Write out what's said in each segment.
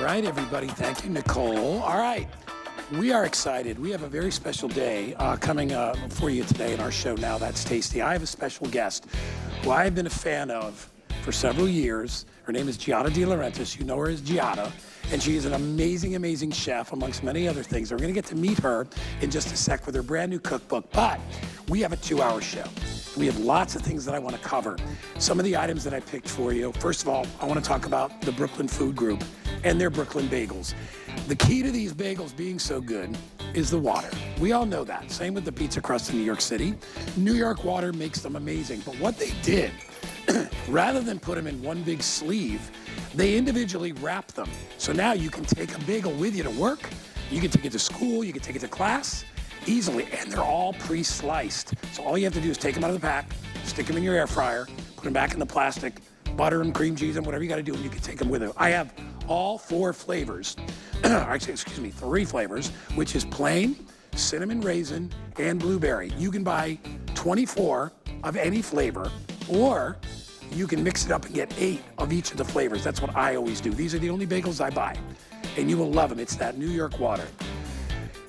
right, everybody. Thank you, Nicole. All right. We are excited. We have a very special day coming for you today in our show, Now That's Tasty. I have a special guest who I have been a fan of for several years. Her name is Giada De Laurentiis. You know her as Giada. And she is an amazing, amazing chef, amongst many other things. We're going to get to meet her in just a sec with her brand new cookbook. But we have a 2-hour show. We have lots of things that I want to cover. Some of the items that I picked for you. First of all, I want to talk about the Brooklyn Food Group and their Brooklyn bagels. The key to these bagels being so good is the water. We all know that. Same with the pizza crust in New York City. New York water makes them amazing. But what they did, rather than put them in one big sleeve, they individually wrap them. So now you can take a bagel with you to work. You can take it to school. You can take it to class easily. And they're all pre-sliced. So all you have to do is take them out of the pack, stick them in your air fryer, put them back in the plastic, butter and cream cheese and whatever you got to do, and you can take them with you. I have all 4 flavors, actually, excuse me, 3 flavors, which is plain, cinnamon raisin, and blueberry. You can buy 24 of any flavor, or you can mix it up and get 8 of each of the flavors. That's what I always do. These are the only bagels I buy, and you will love them. It's that New York water.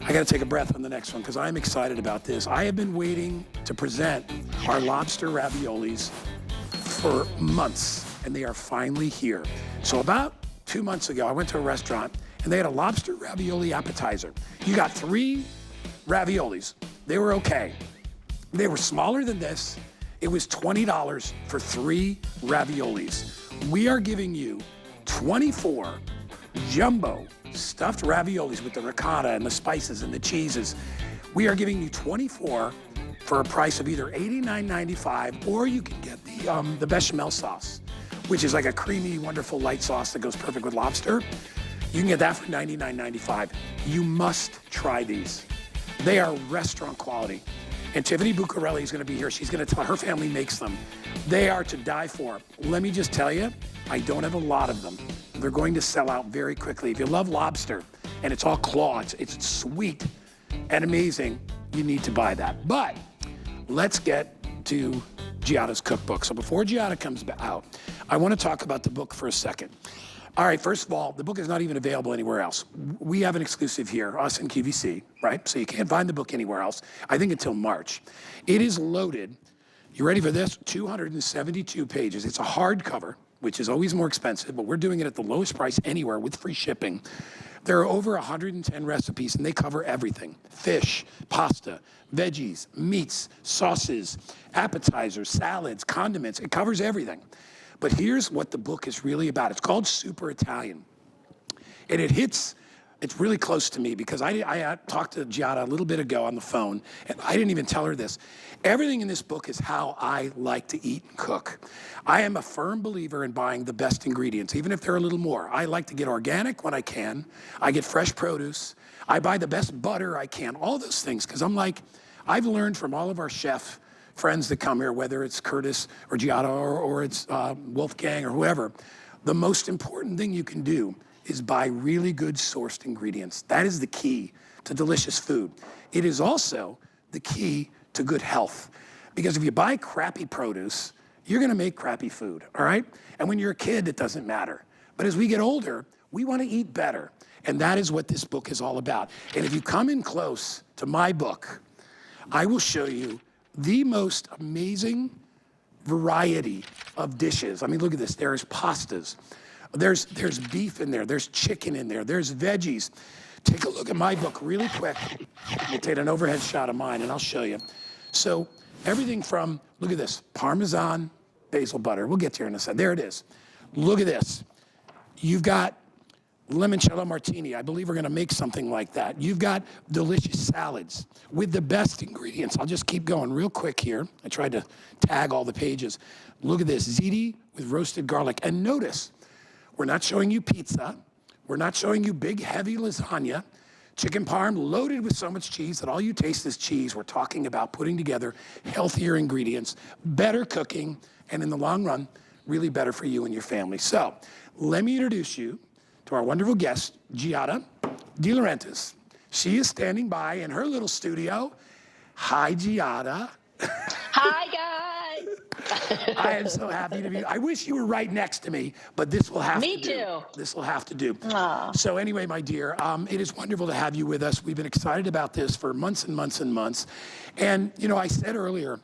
I got to take a breath on the next one because I'm excited about this. I have been waiting to present our lobster raviolis for months, and they are finally here. So about 2 months ago, I went to a restaurant, and they had a lobster ravioli appetizer. You got 3 raviolis. They were okay. They were smaller than this. It was $20 for 3 raviolis. We are giving you 24 jumbo stuffed raviolis with the ricotta and the spices and the cheeses. We are giving you 24 for a price of either $89.95, or you can get the bechamel sauce, which is like a creamy, wonderful light sauce that goes perfect with lobster. You can get that for $99.95. You must try these. They are restaurant quality. And Tiffany Buccarelli is going to be here. She's going to tell her family makes them. They are to die for. Let me just tell you, I don't have a lot of them. They're going to sell out very quickly. If you love lobster and it's all claw, it's sweet and amazing, you need to buy that. But let's get to Giada's cookbook. So before Giada comes out, I want to talk about the book for a second. All right, first of all, the book is not even available anywhere else. We have an exclusive here, us and QVC, right? So you can't find the book anywhere else, I think until March. It is loaded, you ready for this? 272 pages. It's a hardcover, which is always more expensive, but we're doing it at the lowest price anywhere with free shipping. There are over 110 recipes, and they cover everything: fish, pasta, veggies, meats, sauces, appetizers, salads, condiments. It covers everything. But here's what the book is really about. It's called Super Italian. And it's really close to me because I talked to Giada a little bit ago on the phone, and I didn't even tell her this. Everything in this book is how I like to eat and cook. I am a firm believer in buying the best ingredients, even if they're a little more. I like to get organic when I can. I get fresh produce. I buy the best butter I can, all those things, because I've learned from all of our chef friends that come here, whether it's Curtis or Giada or it's Wolfgang or whoever, the most important thing you can do is buy really good sourced ingredients. That is the key to delicious food. It is also the key to good health. Because if you buy crappy produce, you're gonna make crappy food, all right? And when you're a kid, it doesn't matter. But as we get older, we wanna eat better. And that is what this book is all about. And if you come in close to my book, I will show you the most amazing variety of dishes. I mean, look at this. There's pastas. There's beef in there. There's chicken in there. There's veggies. Take a look at my book really quick. We'll take an overhead shot of mine, and I'll show you. So everything from, look at this, Parmesan basil butter. We'll get to here in a second. There it is. Look at this. You've got limoncello martini. I believe we're going to make something like that. You've got delicious salads with the best ingredients. I'll just keep going real quick here. I tried to tag all the pages. Look at this, ziti with roasted garlic. And notice, we're not showing you pizza. We're not showing you big, heavy lasagna. Chicken parm loaded with so much cheese that all you taste is cheese. We're talking about putting together healthier ingredients, better cooking, and in the long run, really better for you and your family. So let me introduce you to our wonderful guest, Giada De Laurentiis. She is standing by in her little studio. Hi, Giada. Hi, guys. I am so happy to be. I wish you were right next to me, but this will have to do. Me too. This will have to do. Aw. So anyway, my dear, it is wonderful to have you with us. We've been excited about this for months and months and months. And, you know, I said earlier,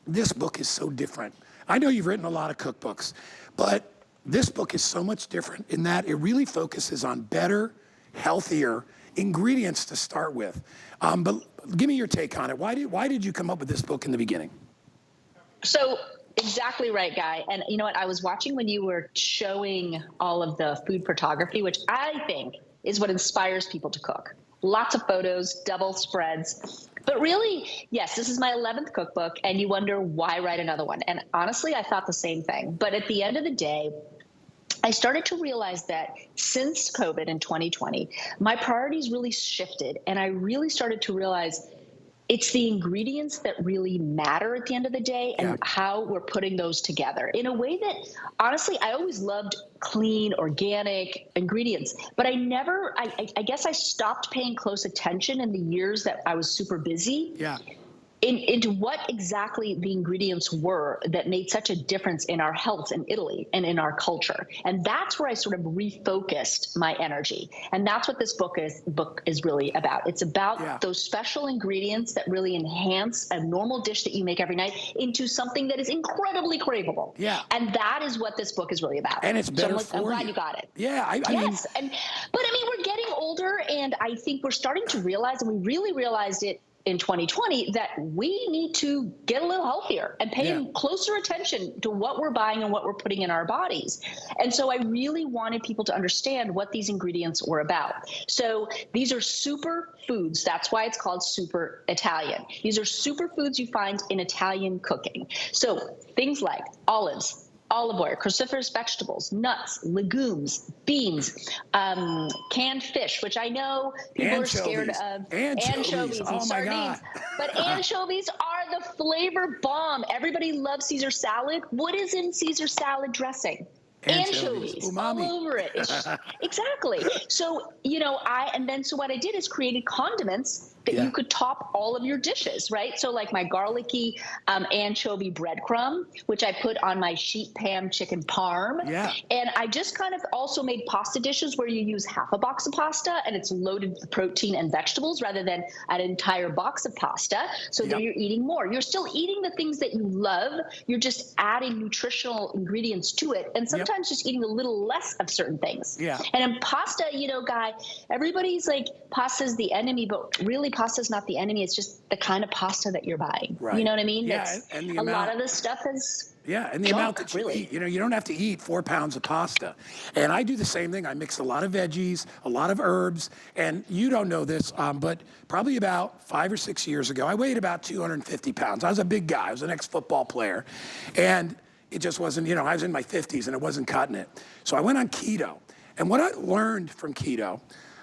this book is so different. I know you've written a lot of cookbooks, but this book is so much different in that it really focuses on better, healthier ingredients to start with. But give me your take on it. Why did you come up with this book in the beginning? So exactly right, Guy. And you know what? I was watching when you were showing all of the food photography, which I think is what inspires people to cook. Lots of photos, double spreads. But really, yes, this is my 11th cookbook, and you wonder why write another one. And honestly, I thought the same thing. But at the end of the day, I started to realize that since COVID in 2020, my priorities really shifted, and I really started to realize it's the ingredients that really matter at the end of the day and how we're putting those together in a way that, honestly, I always loved clean, organic ingredients, but I guess I stopped paying close attention in the years that I was super busy. Yeah. Into what exactly the ingredients were that made such a difference in our health in Italy and in our culture. And that's where I sort of refocused my energy. And that's what this book is really about. It's about those special ingredients that really enhance a normal dish that you make every night into something that is incredibly craveable. Yeah. And that is what this book is really about. And it's better for you. I'm glad you got it. Yeah. I yes. But I mean, we're getting older, and I think we're starting to realize, and we really realized it in 2020, that we need to get a little healthier and pay closer attention to what we're buying and what we're putting in our bodies. And so I really wanted people to understand what these ingredients were about. So these are super foods. That's why it's called Super Italian. These are super foods you find in Italian cooking. So things like olives, olive oil, cruciferous vegetables, nuts, legumes, beans, canned fish, which I know people are scared of. Anchovies and sardines. But anchovies are the flavor bomb. Everybody loves Caesar salad. What is in Caesar salad dressing? Anchovies all over it. Exactly. So, you know, so what I did is created condiments that you could top all of your dishes, right? So like my garlicky anchovy breadcrumb, which I put on my sheet pan chicken parm. Yeah. And I just kind of also made pasta dishes where you use half a box of pasta and it's loaded with protein and vegetables rather than an entire box of pasta. So that you're eating more. You're still eating the things that you love. You're just adding nutritional ingredients to it. And sometimes just eating a little less of certain things. Yeah. And in pasta, you know, Guy, everybody's like, pasta's the enemy, but really pasta's not the enemy. It's just the kind of pasta that you're buying. Right. You know what I mean? Yeah. And the a lot of this stuff is and the amount that you eat, you know, you don't have to eat 4 pounds of pasta. And I do the same thing. I mix a lot of veggies, a lot of herbs, and you don't know this, but probably about 5 or 6 years ago, I weighed about 250 pounds. I was a big guy. I was an ex-football player. And it just wasn't, you know, I was in my 50s and it wasn't cutting it. So I went on keto. And what I learned from keto,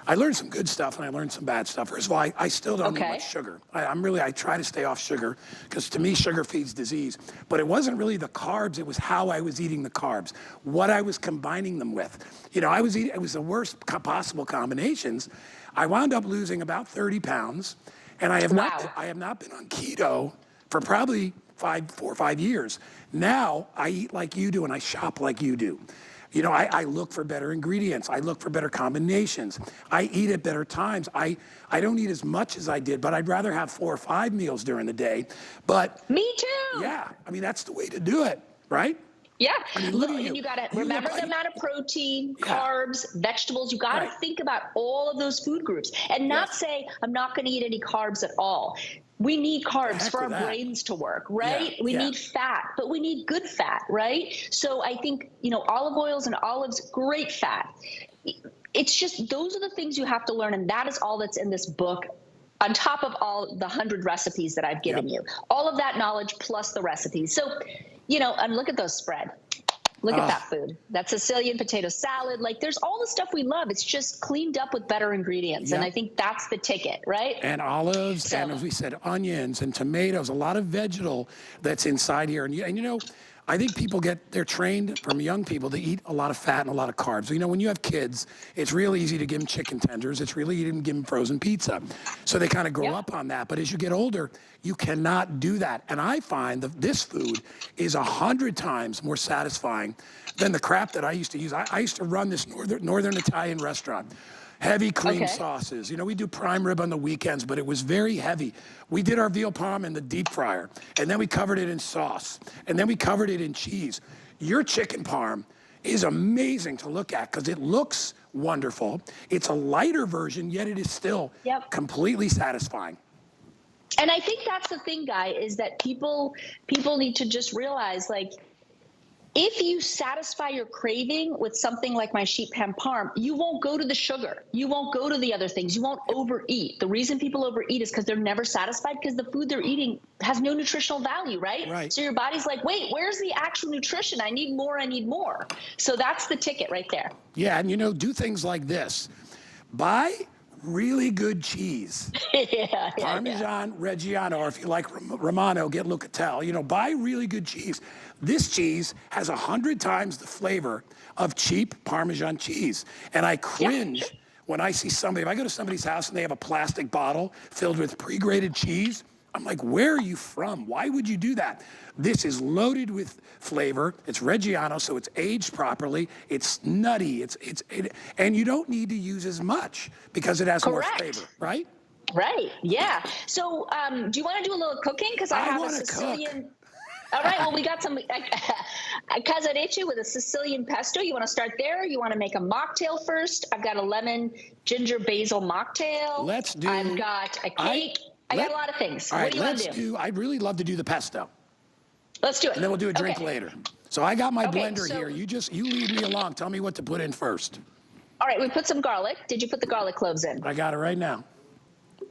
I learned some good stuff and I learned some bad stuff. First of all, I still don't eat much sugar. I try to stay off sugar because to me, sugar feeds disease. But it wasn't really the carbs, it was how I was eating the carbs, what I was combining them with. You know, it was the worst possible combinations. I wound up losing about 30 pounds and I have not been on keto for probably 4 or 5 years. Now I eat like you do and I shop like you do. You know, I look for better ingredients. I look for better combinations. I eat at better times. I don't eat as much as I did, but I'd rather have 4 or 5 meals during the day. But me too. Yeah, I mean, that's the way to do it, right? Yeah, I mean, and you got to remember the amount of protein, carbs, vegetables. You got to think about all of those food groups and not say, I'm not going to eat any carbs at all. We need carbs for our brains to work, right? We need fat, but we need good fat, right? So I think, you know, olive oils and olives, great fat. It's just, those are the things you have to learn. And that is all that's in this book, on top of all the 100 recipes that I've given you. All of that knowledge plus the recipes. So, you know, and look at those spread. Look at that food. That Sicilian potato salad. Like, there's all the stuff we love. It's just cleaned up with better ingredients. And I think that's the ticket, right? And olives, and as we said, onions and tomatoes, a lot of vegetal that's inside here. And you know, I think they're trained from young people to eat a lot of fat and a lot of carbs. You know, when you have kids, it's real easy to give them chicken tenders. It's really easy to give them frozen pizza. So they kind of grow up on that. But as you get older, you cannot do that. And I find that this food is 100 times more satisfying than the crap that I used to use. I used to run this northern Italian restaurant. Heavy cream sauces. You know, we do prime rib on the weekends, but it was very heavy. We did our veal parm in the deep fryer, and then we covered it in sauce, and then we covered it in cheese. Your chicken parm is amazing to look at because it looks wonderful. It's a lighter version, yet it is still completely satisfying. And I think that's the thing, Guy, is that people need to just realize, like, if you satisfy your craving with something like my sheep ham parm, you won't go to the sugar. You won't go to the other things. You won't overeat. The reason people overeat is because they're never satisfied because the food they're eating has no nutritional value, right? Right. So your body's like, wait, where's the actual nutrition? I need more. I need more. So that's the ticket right there. Yeah, and you know, do things like this. Buy really good cheese. Parmesan Reggiano, or if you like Romano, get Lucatelli. You know, buy really good cheese. This cheese has 100 times the flavor of cheap Parmesan cheese. And I cringe when I see somebody, if I go to somebody's house and they have a plastic bottle filled with pre-grated cheese, I'm like, where are you from? Why would you do that? This is loaded with flavor. It's Reggiano, so it's aged properly. It's nutty. And you don't need to use as much because it has more flavor, right? Right. Yeah. So, do you want to do a little cooking? Because I have a Sicilian. All right. Well, we got some casarecci with a Sicilian pesto. You want to start there? You want to make a mocktail first? I've got a lemon ginger basil mocktail. Let's do. I've got a cake. I got a lot of things. All right, what do you want to do? I'd really love to do the pesto. Let's do it. And then we'll do a drink later. So I got my blender here. You lead me along. Tell me what to put in first. All right, we put some garlic. Did you put the garlic cloves in? I got it right now.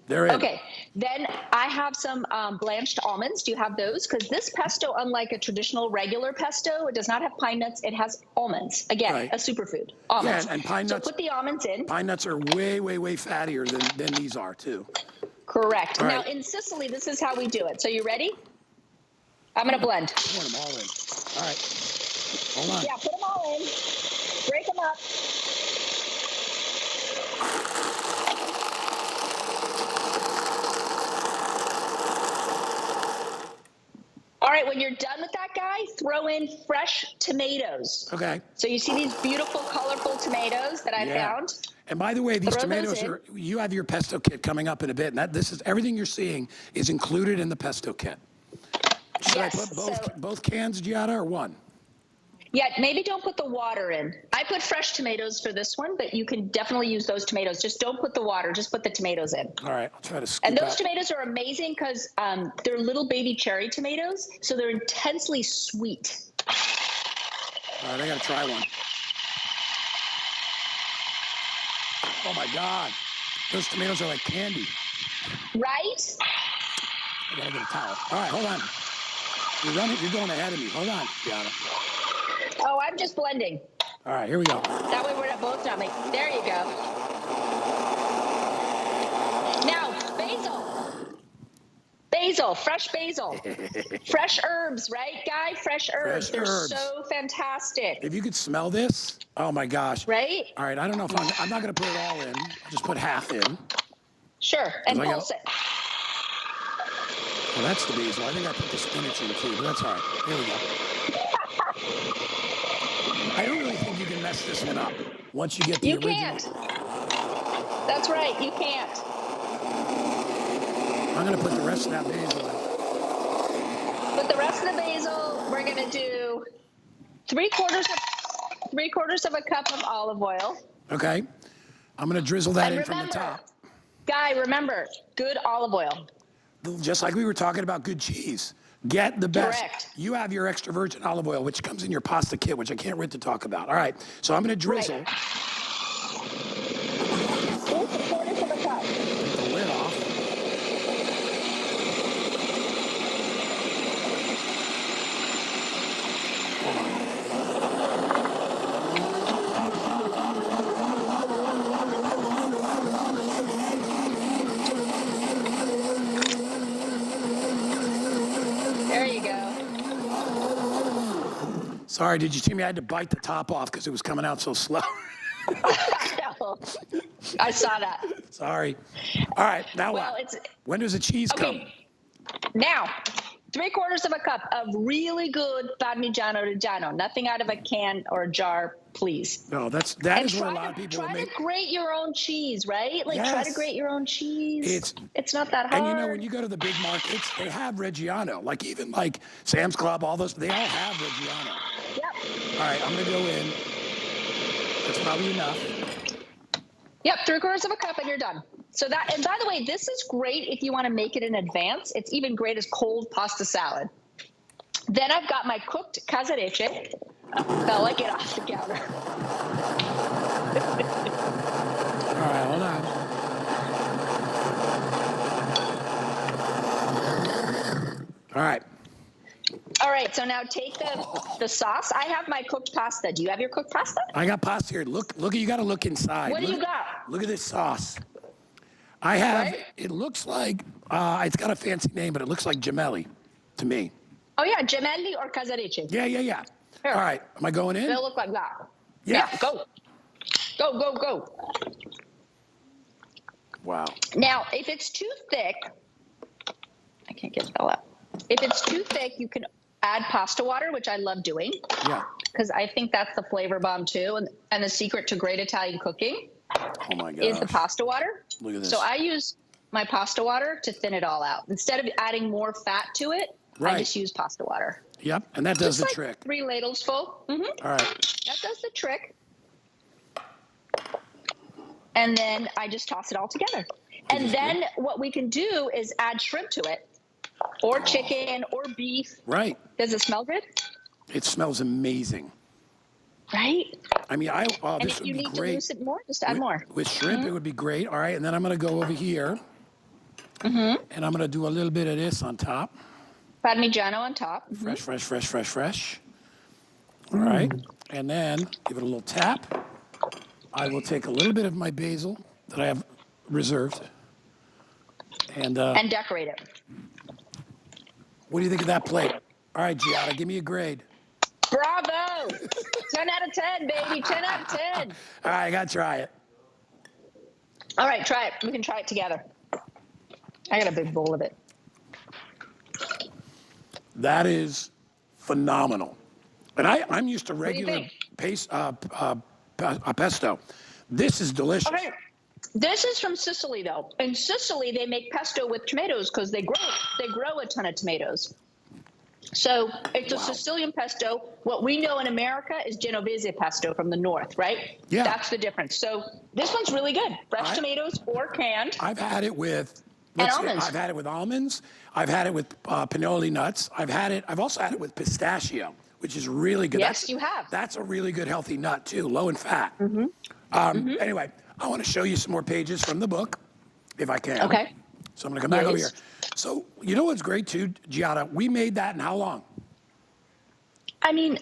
They're in. Okay, then I have some blanched almonds. Do you have those? Because this pesto, unlike a traditional regular pesto, it does not have pine nuts. It has almonds. Again, a superfood. Almonds. Yeah, and pine nuts. So put the almonds in. Pine nuts are way, way, way fattier than these are, too. Correct. Now, in Sicily, this is how we do it. So you ready? I'm going to blend. Put them all in. All right. Hold on. Yeah, put them all in. Break them up. All right, when you're done with that, Guy, throw in fresh tomatoes. Okay. So you see these beautiful, colorful tomatoes that I found? And by the way, these tomatoes you have your pesto kit coming up in a bit. And this is everything you're seeing is included in the pesto kit. Should I put both cans, Giada, or one? Yeah, maybe don't put the water in. I put fresh tomatoes for this one, but you can definitely use those tomatoes. Just don't put the water. Just put the tomatoes in. All right, I'll try to scoop And those tomatoes are amazing because they're little baby cherry tomatoes, so they're intensely sweet. All right, I got to try one. Oh, my God. Those tomatoes are like candy. Right? I got to get a towel. All right, hold on. You're going ahead of me. Hold on, Giada. Oh, I'm just blending. All right, here we go. That way we're not both dumbing. There you go. Now, basil, fresh basil. Fresh herbs, right, Guy? Fresh herbs. They're so fantastic. If you could smell this, oh my gosh. Right? All right, I don't know if I'm not going to put it all in. I'll just put half in. Sure, and pulse it. Well, that's the basil. I think I put the spinach in too, but that's all right. Here we go. I don't really think you can mess this one up once you get the original. You can't. That's right, you can't. I'm going to put the rest of that basil in. Put the rest of the basil. We're going to do three quarters of a cup of olive oil. Okay. I'm going to drizzle that in from the top. Guy, remember, good olive oil. Just like we were talking about good cheese. Get the best. Correct. You have your extra virgin olive oil, which comes in your pasta kit, which I can't wait to talk about. All right. So I'm going to drizzle. Right. 3/4 of a cup. Take the lid off. There you go. Sorry, did you see me? I had to bite the top off because it was coming out so slow. No, I saw that. Sorry. All right, now Well, what? When does the cheese come? Now, 3/4 cup of really good Parmigiano Reggiano. Nothing out of a can or a jar, please. No, that is what a lot of people will try make. to grate your own cheese, right? Like try to Yes. grate your own cheese. It's not that hard. And you know, when you go to the big markets, they have Reggiano. Like even like Sam's Club, all those, they all have Reggiano. Yep. All right, I'm gonna go in. That's probably enough. Yep, 3/4 cup and you're done. So that, and by the way, this is great if you want to make it in advance. It's even great as cold pasta salad. Then I've got my cooked casarecce. Bella, get off the counter. All right, hold on. All right. All right, so now take the sauce. I have my cooked pasta. Do you have your cooked pasta? I got pasta here. Look, you got to look inside. What do you got? Look at this sauce. I have, Right? it looks like, it's got a fancy name, but it looks like gemelli to me. Oh, yeah, gemelli or casarecce. Yeah. Here. All right, am I going in? They'll look like that. Yeah. Go. Go. Wow. Now, if it's too thick, I can't get Bella. If it's too thick, you can add pasta water, which I love doing. Yeah. Because I think that's the flavor bomb too. And the secret to great Italian cooking Oh my gosh. is the pasta water. Look at this. So I use my pasta water to thin it all out. Instead of adding more fat to it, Right. I just use pasta water. Yep, and that does Just the like trick. 3 ladles full. All right. That does the trick. And then I just toss it all together. And then what we can do is add shrimp to it, or chicken, or beef. Right. Does it smell good? It smells amazing. Right? I mean, And this if would you be need to great. loosen more, just add more. With shrimp, it would be great. All right, and then I'm going to go over here. And I'm going to do a little bit of this on top. Parmigiano on top. Fresh. All right. And then give it a little tap. I will take a little bit of my basil that I have reserved. And decorate it. what do you think of that plate? All right, Giada, give me a grade. Bravo! 10 out of 10, baby. 10 out of 10. All right, I got to try it. All right, try it. We can try it together. I got a big bowl of it. That is phenomenal. And I'm used to do you regular think? pesto. This is delicious. Okay. This is from Sicily, though. In Sicily, they make pesto with tomatoes because they grow a ton of tomatoes. So it's a Sicilian pesto. What we know in America is Genovese pesto from the north, right? Yeah. That's the difference. So this one's really good. Fresh tomatoes or canned. I've had it with almonds. I've had it with almonds. I've had it with pinoli nuts. I've also had it with pistachio, which is really good. Yes, you have. That's a really good healthy nut too, low in fat. Anyway, I want to show you some more pages from the book, if I can. Okay. So I'm going to come back over here. Please. So you know what's great too, Giada? We made that in how long? I mean,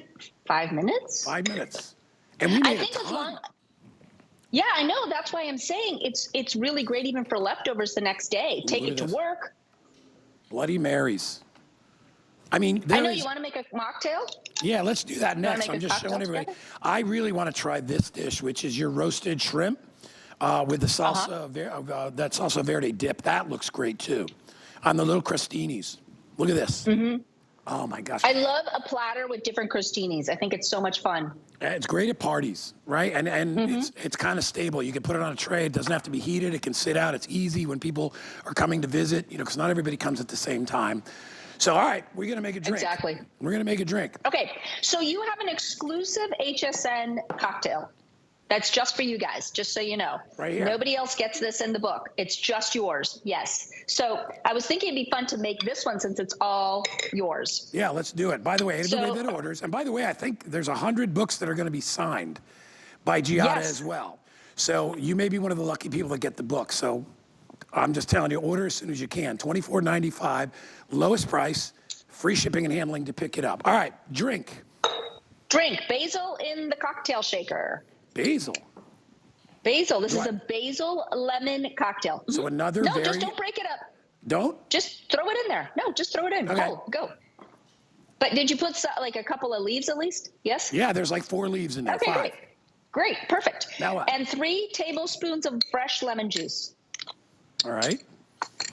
5 minutes? 5 minutes. And we made I think a ton. as long. Yeah, I know. That's why I'm saying it's really great even for leftovers the next day. Take Look it at to this. work. Bloody Marys. I mean, I know you want to make a mocktail. Yeah, let's do that next. make I'm a just cocktail showing everybody. together? I really want to try this dish, which is your roasted shrimp with the salsa, that salsa verde dip. That looks great too. On the little crostinis. Look at this. Oh my gosh. I love a platter with different crostinis. I think it's so much fun. It's great at parties, right? And it's kind of stable. You can put it on a tray. It doesn't have to be heated. It can sit out. It's easy when people are coming to visit, because not everybody comes at the same time. So, all right, we're going to make a drink. Exactly. We're going to make a drink. Okay, so you have an exclusive HSN cocktail that's just for you guys, just so you know. Right here. Nobody else gets this in the book. It's just yours, yes. So I was thinking it'd be fun to make this one since it's all yours. Yeah, let's do it. By the way, anybody that orders, and by the way, I think there's 100 books that are going to be signed by Giada as well. So you may be one of the lucky people that get the book. So I'm just telling you, order as soon as you can. $24.95, lowest price, free shipping and handling to pick it up. All right, drink. Drink basil in the cocktail shaker. Basil. Basil. This is a basil lemon cocktail. So another just don't break it up. Don't? Just throw it in there. No, just throw it in. Okay. Go. But did you put like a couple of leaves at least? Yes? Yeah, there's like 4 leaves in there. Okay, 5. great. Great, perfect. Now what? And 3 tablespoons of fresh lemon juice. All right.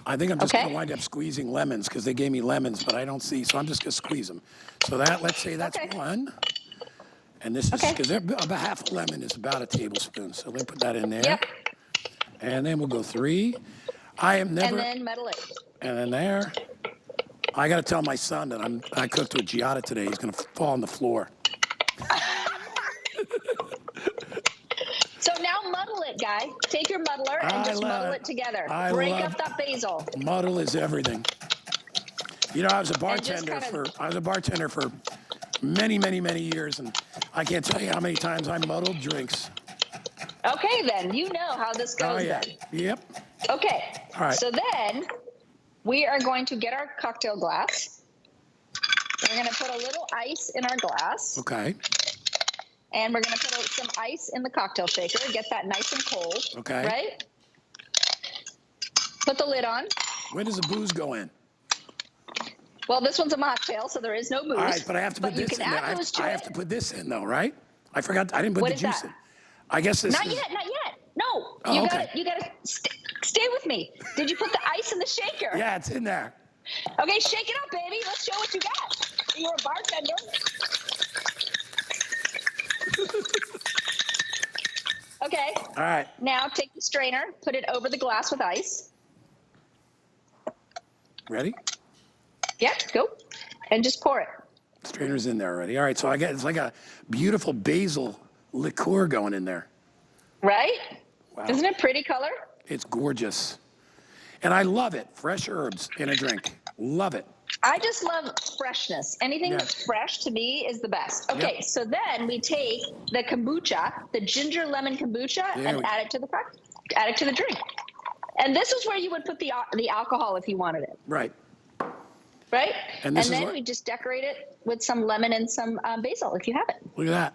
I think I'm just Okay. going to wind up squeezing lemons because they gave me lemons, but I don't see, so I'm just going to squeeze them. So that, let's say that's Okay. 1. And this is, Okay. because about half a lemon is about a tablespoon. So let me put that in there. Yep. And then we'll go 3. I am never, And then muddle it. and then there. I got to tell my son that I cooked with Giada today. He's going to fall on the floor. So now muddle it, guy. Take your muddler and just muddle it together. Break up that basil. Muddle is everything. You know, I was a just bartender for many, many, many years, and I can't tell you how many times I muddled drinks. Okay, then. You know how this goes then. Yep. Okay. All right. So then we are going to get our cocktail glass. We're going to put a little ice in our glass. Okay. And we're going to put some ice in the cocktail shaker. Get that nice and cold. Okay. Right? Put the lid on. Where does the booze go in? Well, this one's a mocktail, so there is no booze. All right, but I have to put this in there. I have to put this in, though, right? I forgot. I didn't put the juice in. I guess this is... Not yet. No. Oh, you gotta stay with me. Did you put the ice in the shaker? Yeah, it's in there. Okay, shake it up, baby. Let's show what you got. You're a bartender. Okay. All right. Now take the strainer, put it over the glass with ice. Ready? Yeah, go. And just pour it. Strainer's in there already. All right, so it's like a beautiful basil liqueur going in there. Right? Wow. Isn't it pretty color? It's gorgeous. And I love it. Fresh herbs in a drink. Love it. I just love freshness. Anything that's fresh to me is the best. Okay, so then we take the kombucha, the ginger lemon kombucha, and add it to the drink. And this is where you would put the alcohol if you wanted it. Right. Right? And then we just decorate it with some lemon and some basil if you have it. Look at that.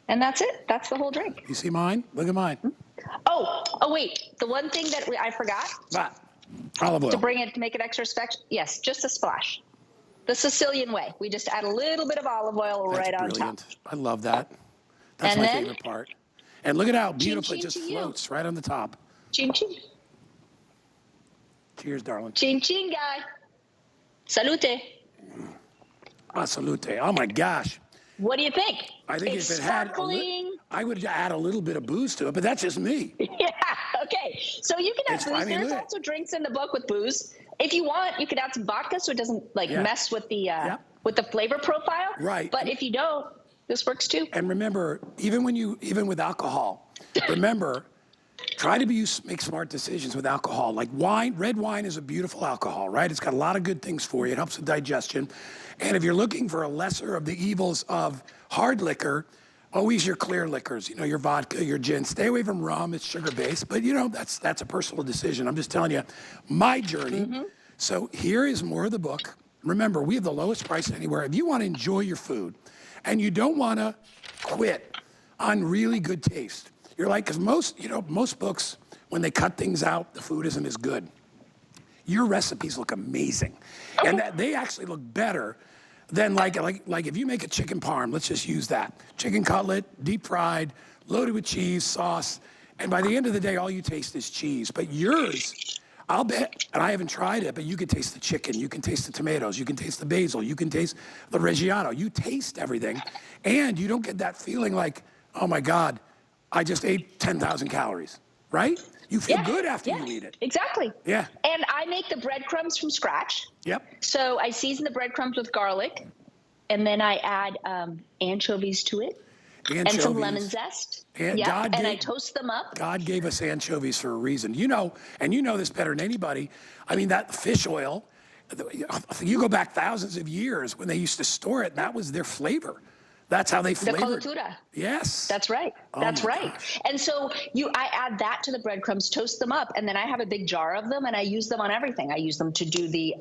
And that's it. That's the whole drink. You see mine? Look at mine. Oh, wait. The one thing that I forgot. What? Olive oil. To make it extra special. Yes, just a splash. The Sicilian way. We just add a little bit of olive oil right on top. I love that. That's my favorite part. And look at how beautiful it just floats right on the top. Chin chin. Cheers, darling. Chin chin, guy. Salute. Ah, salute. Oh my gosh. What do you think? I think it's if it had, I would add a little bit of booze to it, but that's just me. Yeah. Okay. So you can add booze. There's also drinks in the book with booze. If you want, you could add some vodka so it doesn't mess with the flavor profile. Right. But if you don't, this works too. And remember, even with alcohol, remember, try to make smart decisions with alcohol. Like wine, red wine is a beautiful alcohol, right? It's got a lot of good things for you. It helps with digestion. And if you're looking for a lesser of the evils of hard liquor, always your clear liquors, your vodka, your gin. Stay away from rum, it's sugar-based. But, that's a personal decision. I'm just telling you my journey. Mm-hmm. So here is more of the book. Remember, we have the lowest price anywhere. If you want to enjoy your food and you don't want to quit on really good taste, you're like, because most books, when they cut things out, the food isn't as good. Your recipes look amazing. And they actually look better than like if you make a chicken parm, let's just use that. Chicken cutlet, deep fried, loaded with cheese, sauce. And by the end of the day, all you taste is cheese. But yours, I'll bet, and I haven't tried it, but you can taste the chicken, you can taste the tomatoes, you can taste the basil, you can taste the Reggiano. You taste everything. And you don't get that feeling like, oh my God, I just ate 10,000 calories, right? You feel good after you eat it. Exactly. Yeah. And I make the breadcrumbs from scratch. Yep. So I season the breadcrumbs with garlic, and then I add anchovies to it. And some lemon zest. And I toast them up. God gave us anchovies for a reason. And you know this better than anybody. I mean, that fish oil, you go back thousands of years when they used to store it, and that was their flavor. That's how they The flavored. coloratura. Yes. That's right. Oh That's my right. gosh. And so I add that to the breadcrumbs, toast them up, and then I have a big jar of them, and I use them on everything. I use them to do the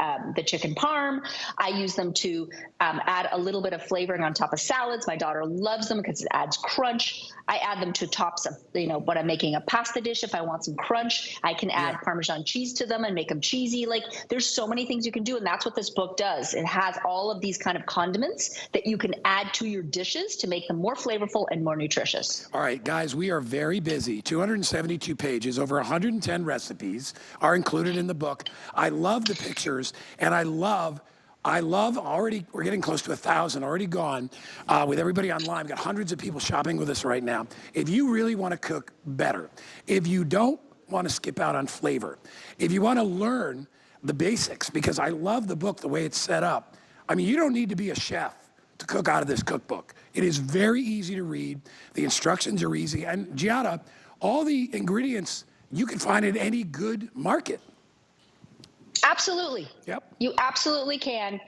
chicken parm. I use them to add a little bit of flavoring on top of salads. My daughter loves them because it adds crunch. I add them to tops of, when I'm making a pasta dish. If I want some crunch, I can add Parmesan cheese to them and make them cheesy. Like, there's so many things you can do, and that's what this book does. It has all of these kind of condiments that you can add to your dishes to make them more flavorful and more nutritious. All right, guys, we are very busy. 272 pages, over 110 recipes are included in the book. I love the pictures, and I love already, we're getting close to 1,000 already gone with everybody online. We've got hundreds of people shopping with us right now. If you really want to cook better, if you don't want to skip out on flavor, if you want to learn the basics, because I love the book, the way it's set up. I mean, you don't need to be a chef to cook out of this cookbook. It is very easy to read. The instructions are easy. And Giada, all the ingredients you can find in any good market. Absolutely. Yep. You absolutely can.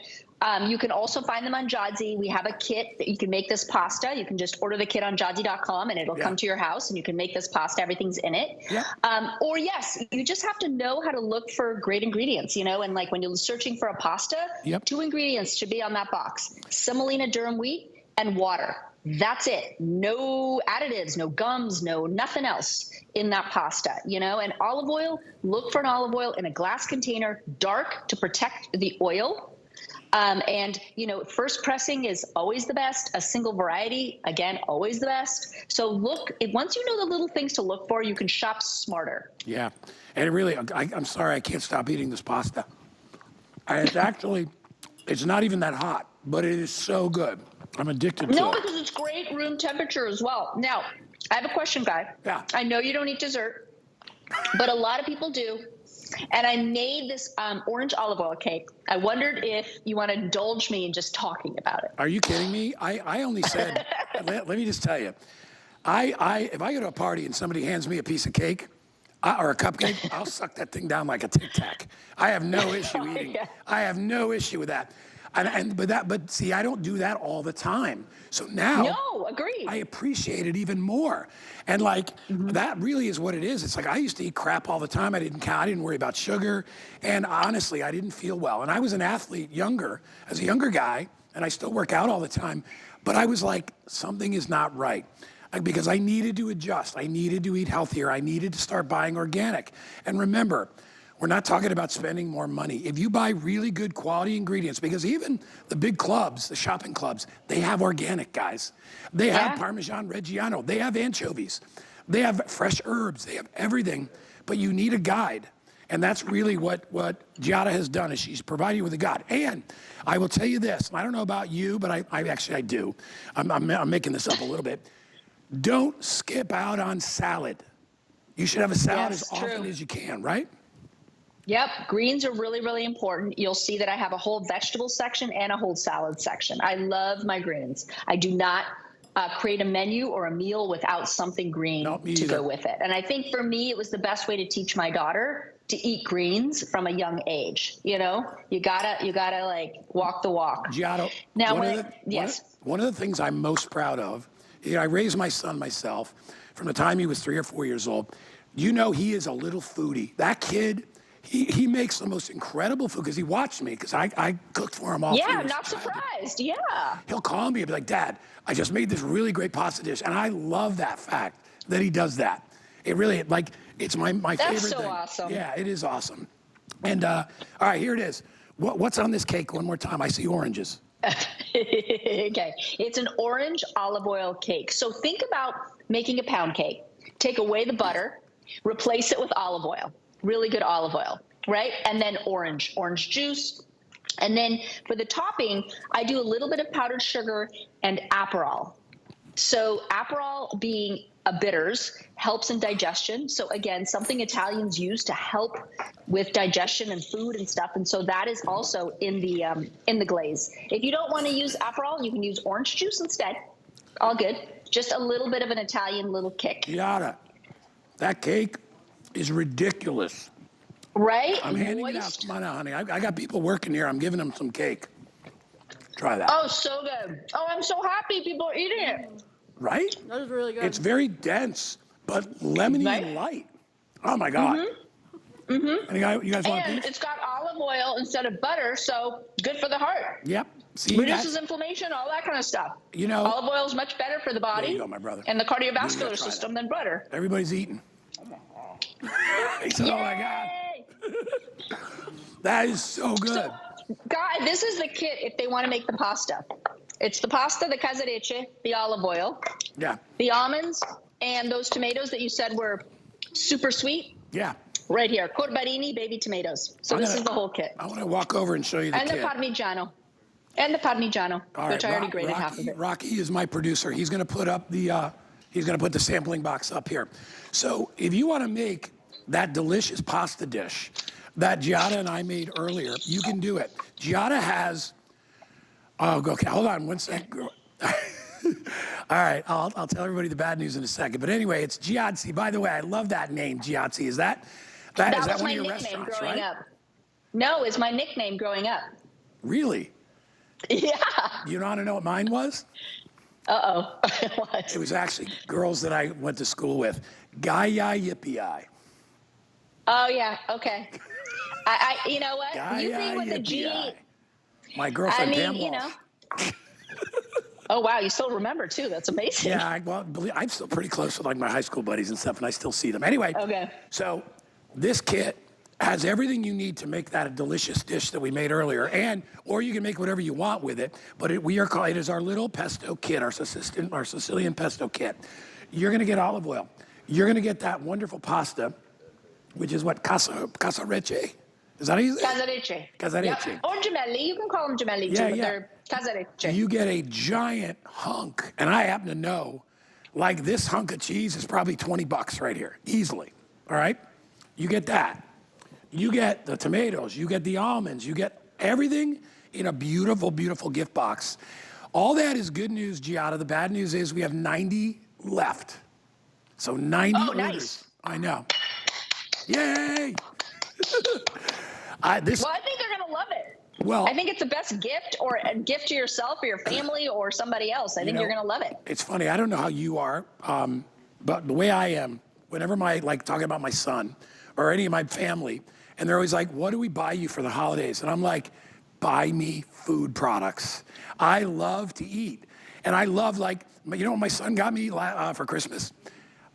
You can also find them on Jadzi. We have a kit that you can make this pasta. You can just order the kit on jadzi.com and it'll come to your house and you can make this pasta. Everything's in it. Yep. Or yes, you just have to know how to look for great ingredients, and like when you're searching for a pasta, 2 ingredients should be on that box: semolina durum wheat and water. That's it. No additives, no gums, no nothing else in that pasta, and olive oil. Look for an olive oil in a glass container, dark, to protect the oil. And first pressing is always the best. A single variety, again, always the best. So once you know the little things to look for, you can shop smarter. Yeah. And it really, I'm sorry, I can't stop eating this pasta. And it's not even that hot, but it is so good. I'm addicted to it. No, because it's great room temperature as well. Now, I have a question, Guy. Yeah. I know you don't eat dessert, but a lot of people do. And I made this orange olive oil cake. I wondered if you want to indulge me in just talking about it. Are you kidding me? I only said, let me just tell you, if I go to a party and somebody hands me a piece of cake or a cupcake, I'll suck that thing down like a Tic Tac. I have no issue eating. Yeah. I have no issue with that. But see, I don't do that all the time. So now, No, agreed. I appreciate it even more. And that really is what it is. It's like I used to eat crap all the time. I didn't worry about sugar. And honestly, I didn't feel well. And I was an athlete as a younger guy, and I still work out all the time. But I was like, something is not right. Because I needed to adjust. I needed to eat healthier. I needed to start buying organic. And remember, we're not talking about spending more money. If you buy really good quality ingredients, because even the big clubs, the shopping clubs, they have organic, guys. They have Parmesan Reggiano. They have anchovies. They have fresh herbs. They have everything. But you need a guide. And that's really what Giada has done, is she's provided you with a guide. And I will tell you this, and I don't know about you, but I do. I'm making this up a little bit. Don't skip out on salad. You should have a salad as often as you can, right? Yep. Greens are really, really important. You'll see that I have a whole vegetable section and a whole salad section. I love my greens. I do not create a menu or a meal without something green to go with it. And I think for me, it was the best way to teach my daughter to eat greens from a young age. You gotta like walk the walk. Giada, now, one of the things I'm most proud of, I raised my son myself from the time he was 3 or 4 years old. He is a little foodie. That kid, he makes the most incredible food because he watched me, because I cooked for him all through his I'm not surprised. Yeah. He'll call me and be like, Dad, I just made this really great pasta dish. And I love that fact that he does that. It really, it's my favorite thing. That's so awesome. Yeah, it is awesome. And all right, here it is. What's on this cake one more time? I see oranges. Okay. It's an orange olive oil cake. So think about making a pound cake. Take away the butter, replace it with olive oil. Really good olive oil, right? And then orange juice. And then for the topping, I do a little bit of powdered sugar and Aperol. So Aperol, being a bitters, helps in digestion. So again, something Italians use to help with digestion and food and stuff. And so that is also in the glaze. If you don't want to use Aperol, you can use orange juice instead. All good. Just a little bit of an Italian little kick. Giada, that cake is ridiculous. Right? I'm handing it out. Come on out, honey. I got people working here. I'm giving them some cake. Try that. Oh, so good. Oh, I'm so happy people are eating it. Right? That is really good. It's very dense, but lemony and light. Oh my God. And you guys want a And piece? it's got olive oil instead of butter, so good for the heart. Yep. See, Reduces inflammation, all that kind of stuff. You know, Olive oil is much better for the body there you go, my brother. and the You gotta cardiovascular try system that. than butter. Everybody's eating. He said, oh my God. Yay! That is so good. So, guys, this is the kit if they want to make the pasta. It's the pasta, the casarecce, the olive oil, Yeah. the almonds, and those tomatoes that you said were super sweet. Yeah. Right here, corbarini baby tomatoes. So this is the whole kit. I want to walk over and show you the And the kit. Parmigiano. And the Parmigiano, All which right, I already grated Rocky, half of it. Rocky is my producer. He's going to put up the sampling box up here. So if you want to make that delicious pasta dish that Giada and I made earlier, you can do it. Giada has. Oh, okay. Hold on one sec. All right, I'll tell everybody the bad news in a second. But anyway, it's Giazzi. By the way, I love that name, Giazzi. Is that That one was of my your nickname restaurants, growing right? up. No, it's my nickname growing up. Really? Yeah. You want to know what mine was? Uh-oh. What? It was actually girls that I went to school with. Gaia Yippee-Eye. Oh, yeah. Okay. You know what? You Gaia think with the G. Yippee-Eye. My girlfriend, Pam you Walsh. know. Oh, wow. You still remember, too. That's amazing. Yeah, I'm still pretty close with like my high school buddies and stuff, and I still see them. Anyway, Okay. So this kit has everything you need to make that a delicious dish that we made earlier, or you can make whatever you want with it. But it is our little pesto kit, our Sicilian pesto kit. You're going to get olive oil. You're going to get that wonderful pasta, which is what casarecce. Is that how you say it? Casarecce. Casarecce. Yep. Or gemelli. You can call them gemelli, Yeah, too, but yeah. they're casarecce. You get a giant hunk, and I happen to know, like this hunk of cheese is probably $20 right here, easily. All right, you get that. You get the tomatoes. You get the almonds. You get everything in a beautiful, beautiful gift box. All that is good news, Giada. The bad news is we have 90 left. So 90 Oh, orders. nice. I know. Yay! Well, I think they're going to love it. Well, I think it's the best gift, or a gift to yourself or your family or somebody else. I think know, you're going to love it. It's funny. I don't know how you are, but the way I am, whenever talking about my son or any of my family, and they're always like, "What do we buy you for the holidays?" And I'm like, "Buy me food products. I love to eat, and I love what my son got me for Christmas?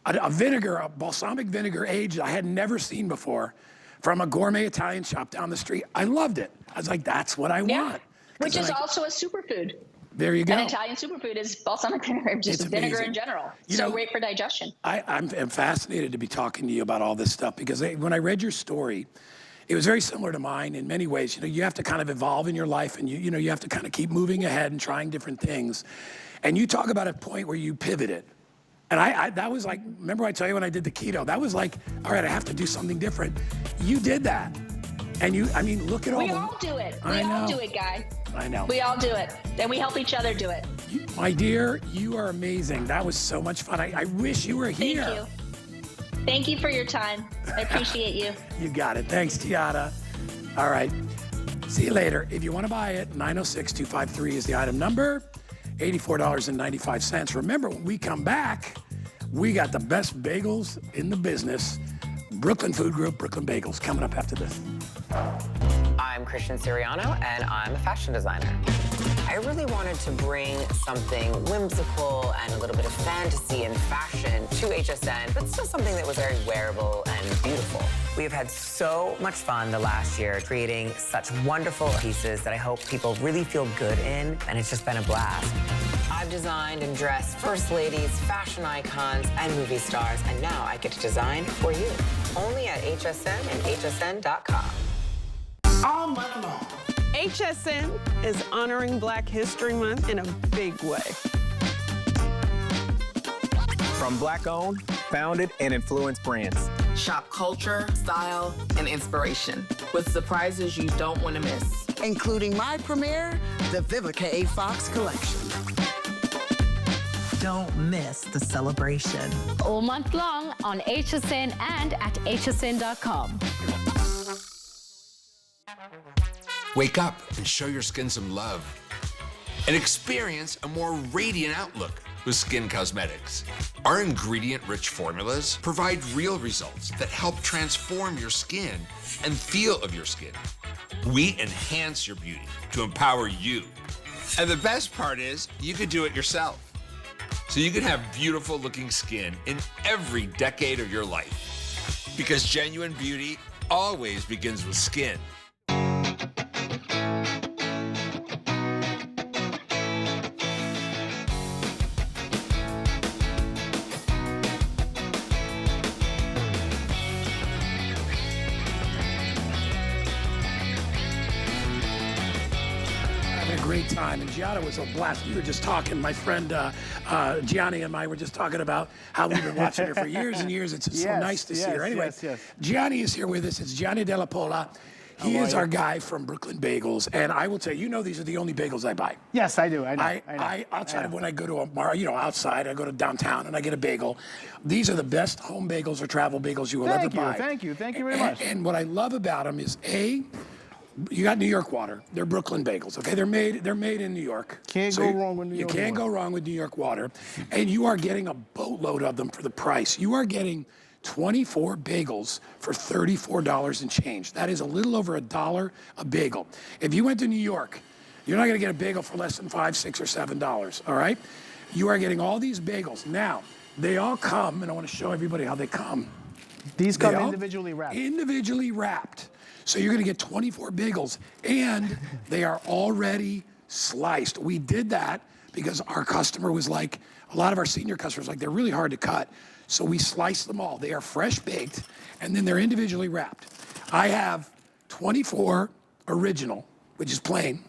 A balsamic vinegar aged I had never seen before, from a gourmet Italian shop down the street. I loved it. I was like, that's what I want. Which is also a superfood. There you go. An Italian superfood is balsamic vinegar, just It's vinegar amazing. in general. You So know, great for digestion. I'm fascinated to be talking to you about all this stuff because when I read your story, it was very similar to mine in many ways. You have to kind of evolve in your life, and you have to kind of keep moving ahead and trying different things. And you talk about a point where you pivoted. And that was like, remember I tell you when I did the keto, that was like, all right, I have to do something different. You did that. And look at all We all do it. We all do it, guy. I know. We all do it. And we help each other do it. My dear, you are amazing. That was so much fun. I wish you were here. Thank you. Thank you for your time. I appreciate you. You got it. Thanks, Giada. All right. See you later. If you want to buy it, 906-253 is the item number. $84.95. Remember, when we come back, we got the best bagels in the business. Brooklyn Food Group, Brooklyn Bagels, coming up after this. I'm Christian Siriano, and I'm a fashion designer. I really wanted to bring something whimsical and a little bit of fantasy and fashion to HSN, but still something that was very wearable and beautiful. We have had so much fun the last year creating such wonderful pieces that I hope people really feel good in, and it's just been a blast. I've designed and dressed first ladies, fashion icons, and movie stars, and now I get to design for you. Only at HSN and hsn.com. All month long, HSN is honoring Black History Month in a big way. From Black-owned, founded, and influenced brands. shop culture, style, and inspiration with surprises you don't want to miss. Including my premiere, the Vivica A. Fox collection. Don't miss the celebration. All month long on HSN and at hsn.com. Wake up and show your skin some love. and experience a more radiant outlook with Skin Cosmetics. Our ingredient-rich formulas provide real results that help transform your skin and feel of your skin. We enhance your beauty to empower you. And the best part is, you can do it yourself. So you can have beautiful looking skin in every decade of your life. Because genuine beauty always begins with skin. Great time, and Gianna was a blast. We were just talking, my friend Gianni and I were just talking about how we've been watching her for years and years. It's so nice to see her. Anyway, Gianni is here with us. It's Gianni Della Pola. He is our guy from Brooklyn Bagels, and I will tell you, these are the only bagels I buy. Yes, I do. I know. Outside of when I go to a bar, outside, I go to downtown and I get a bagel. These are the best home bagels or travel bagels you will ever buy. Thank you very much. And what I love about them is you got New York water. They're Brooklyn bagels, okay? They're made in New York. Can't go wrong with New York water. You can't go wrong with New York water. And you are getting a boatload of them for the price. You are getting 24 bagels for $34 and change. That is a little over $1 a bagel. If you went to New York, you're not gonna get a bagel for less than $5, $6, or $7, all right? You are getting all these bagels. Now, they all come, and I wanna show everybody how they come. These come individually wrapped. Individually wrapped. So you're gonna get 24 bagels, and they are already sliced. We did that because our customer was like, a lot of our senior customers, they're really hard to cut. So we sliced them all. They are fresh baked, and then they're individually wrapped. I have 24 original, which is plain.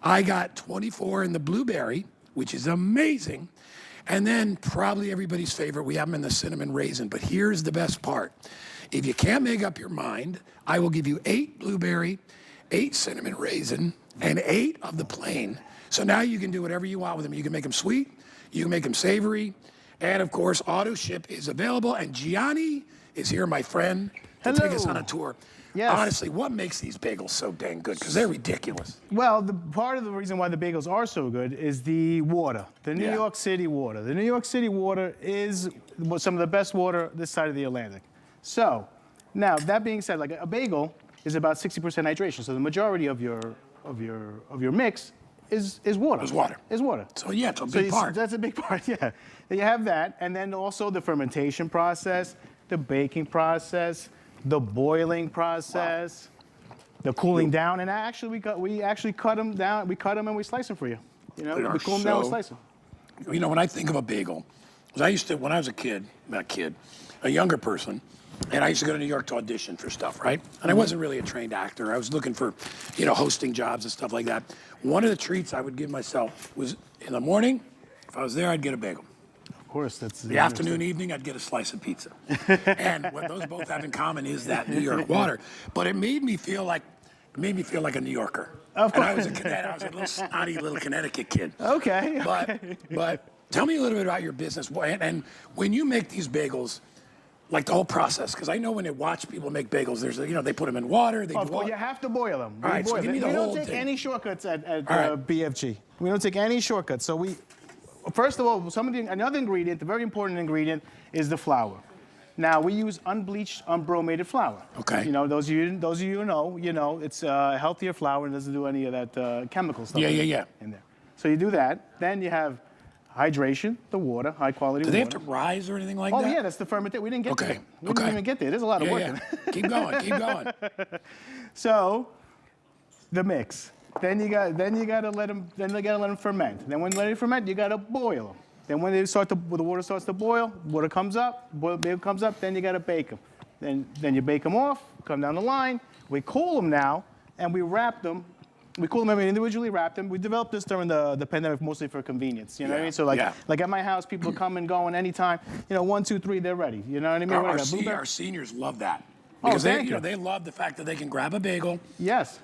I got 24 in the blueberry, which is amazing. And then probably everybody's favorite, we have them in the cinnamon raisin. But here's the best part. If you can't make up your mind, I will give you 8 blueberry, 8 cinnamon raisin, and 8 of the plain. So now you can do whatever you want with them. You can make them sweet, you can make them savory, and of course, auto ship is available. And Gianni is here, my friend, to take us on a tour. Yes. Honestly, what makes these bagels so dang good? Because they're ridiculous. Well, part of the reason why the bagels are so good is the water, the New York City water. The New York City water is some of the best water this side of the Atlantic. So, now that being said, a bagel is about 60% hydration. So the majority of your mix is water. Is water. So yeah, it's a big part. That's a big part. Yeah. You have that, and then also the fermentation process, the baking process, the boiling process, the cooling down, and actually we actually cut them down. We cut them and we slice them for you. We cool them down and slice them. When I think of a bagel, because I used to, when I was a younger person, and I used to go to New York to audition for stuff, right? And I wasn't really a trained actor. I was looking for, hosting jobs and stuff like that. One of the treats I would give myself was in the morning, if I was there, I'd get a bagel. Of course, that's the afternoon, evening, I'd get a slice of pizza. And what those both have in common is that New York water. But it made me feel like a New Yorker. Of course. And I was a little snotty little Connecticut kid. Okay. But tell me a little bit about your business. And when you make these bagels, the whole process, because I know when I watch people make bagels, there's they put them in water. You have to boil them. All right, so give me the whole thing. We don't take any shortcuts at BFG. We don't take any shortcuts. So first of all, another ingredient, the very important ingredient, is the flour. Now we use unbleached, unbromated flour. Okay. Those of you who know, it's a healthier flour and doesn't do any of that chemical stuff. Yeah. In there. So you do that. Then you have hydration, the water, high quality water. Do they have to rise or anything like that? Oh yeah, that's the fermentation. We didn't get there. We didn't even get there. There's a lot of work. Yeah. Keep going. So, the mix. Then you gotta let them ferment. Then when they let it ferment, you gotta boil them. Then when the water starts to boil, bagel comes up, then you gotta bake them. Then you bake them off, come down the line. We cool them now, and we wrap them. We cool them and we individually wrap them. We developed this during the pandemic mostly for convenience. You know what I mean? So like at my house, people come and go, and anytime, 1, 2, 3, they're ready. You know what I mean? Our seniors love that. Because they love the fact that they can grab a bagel,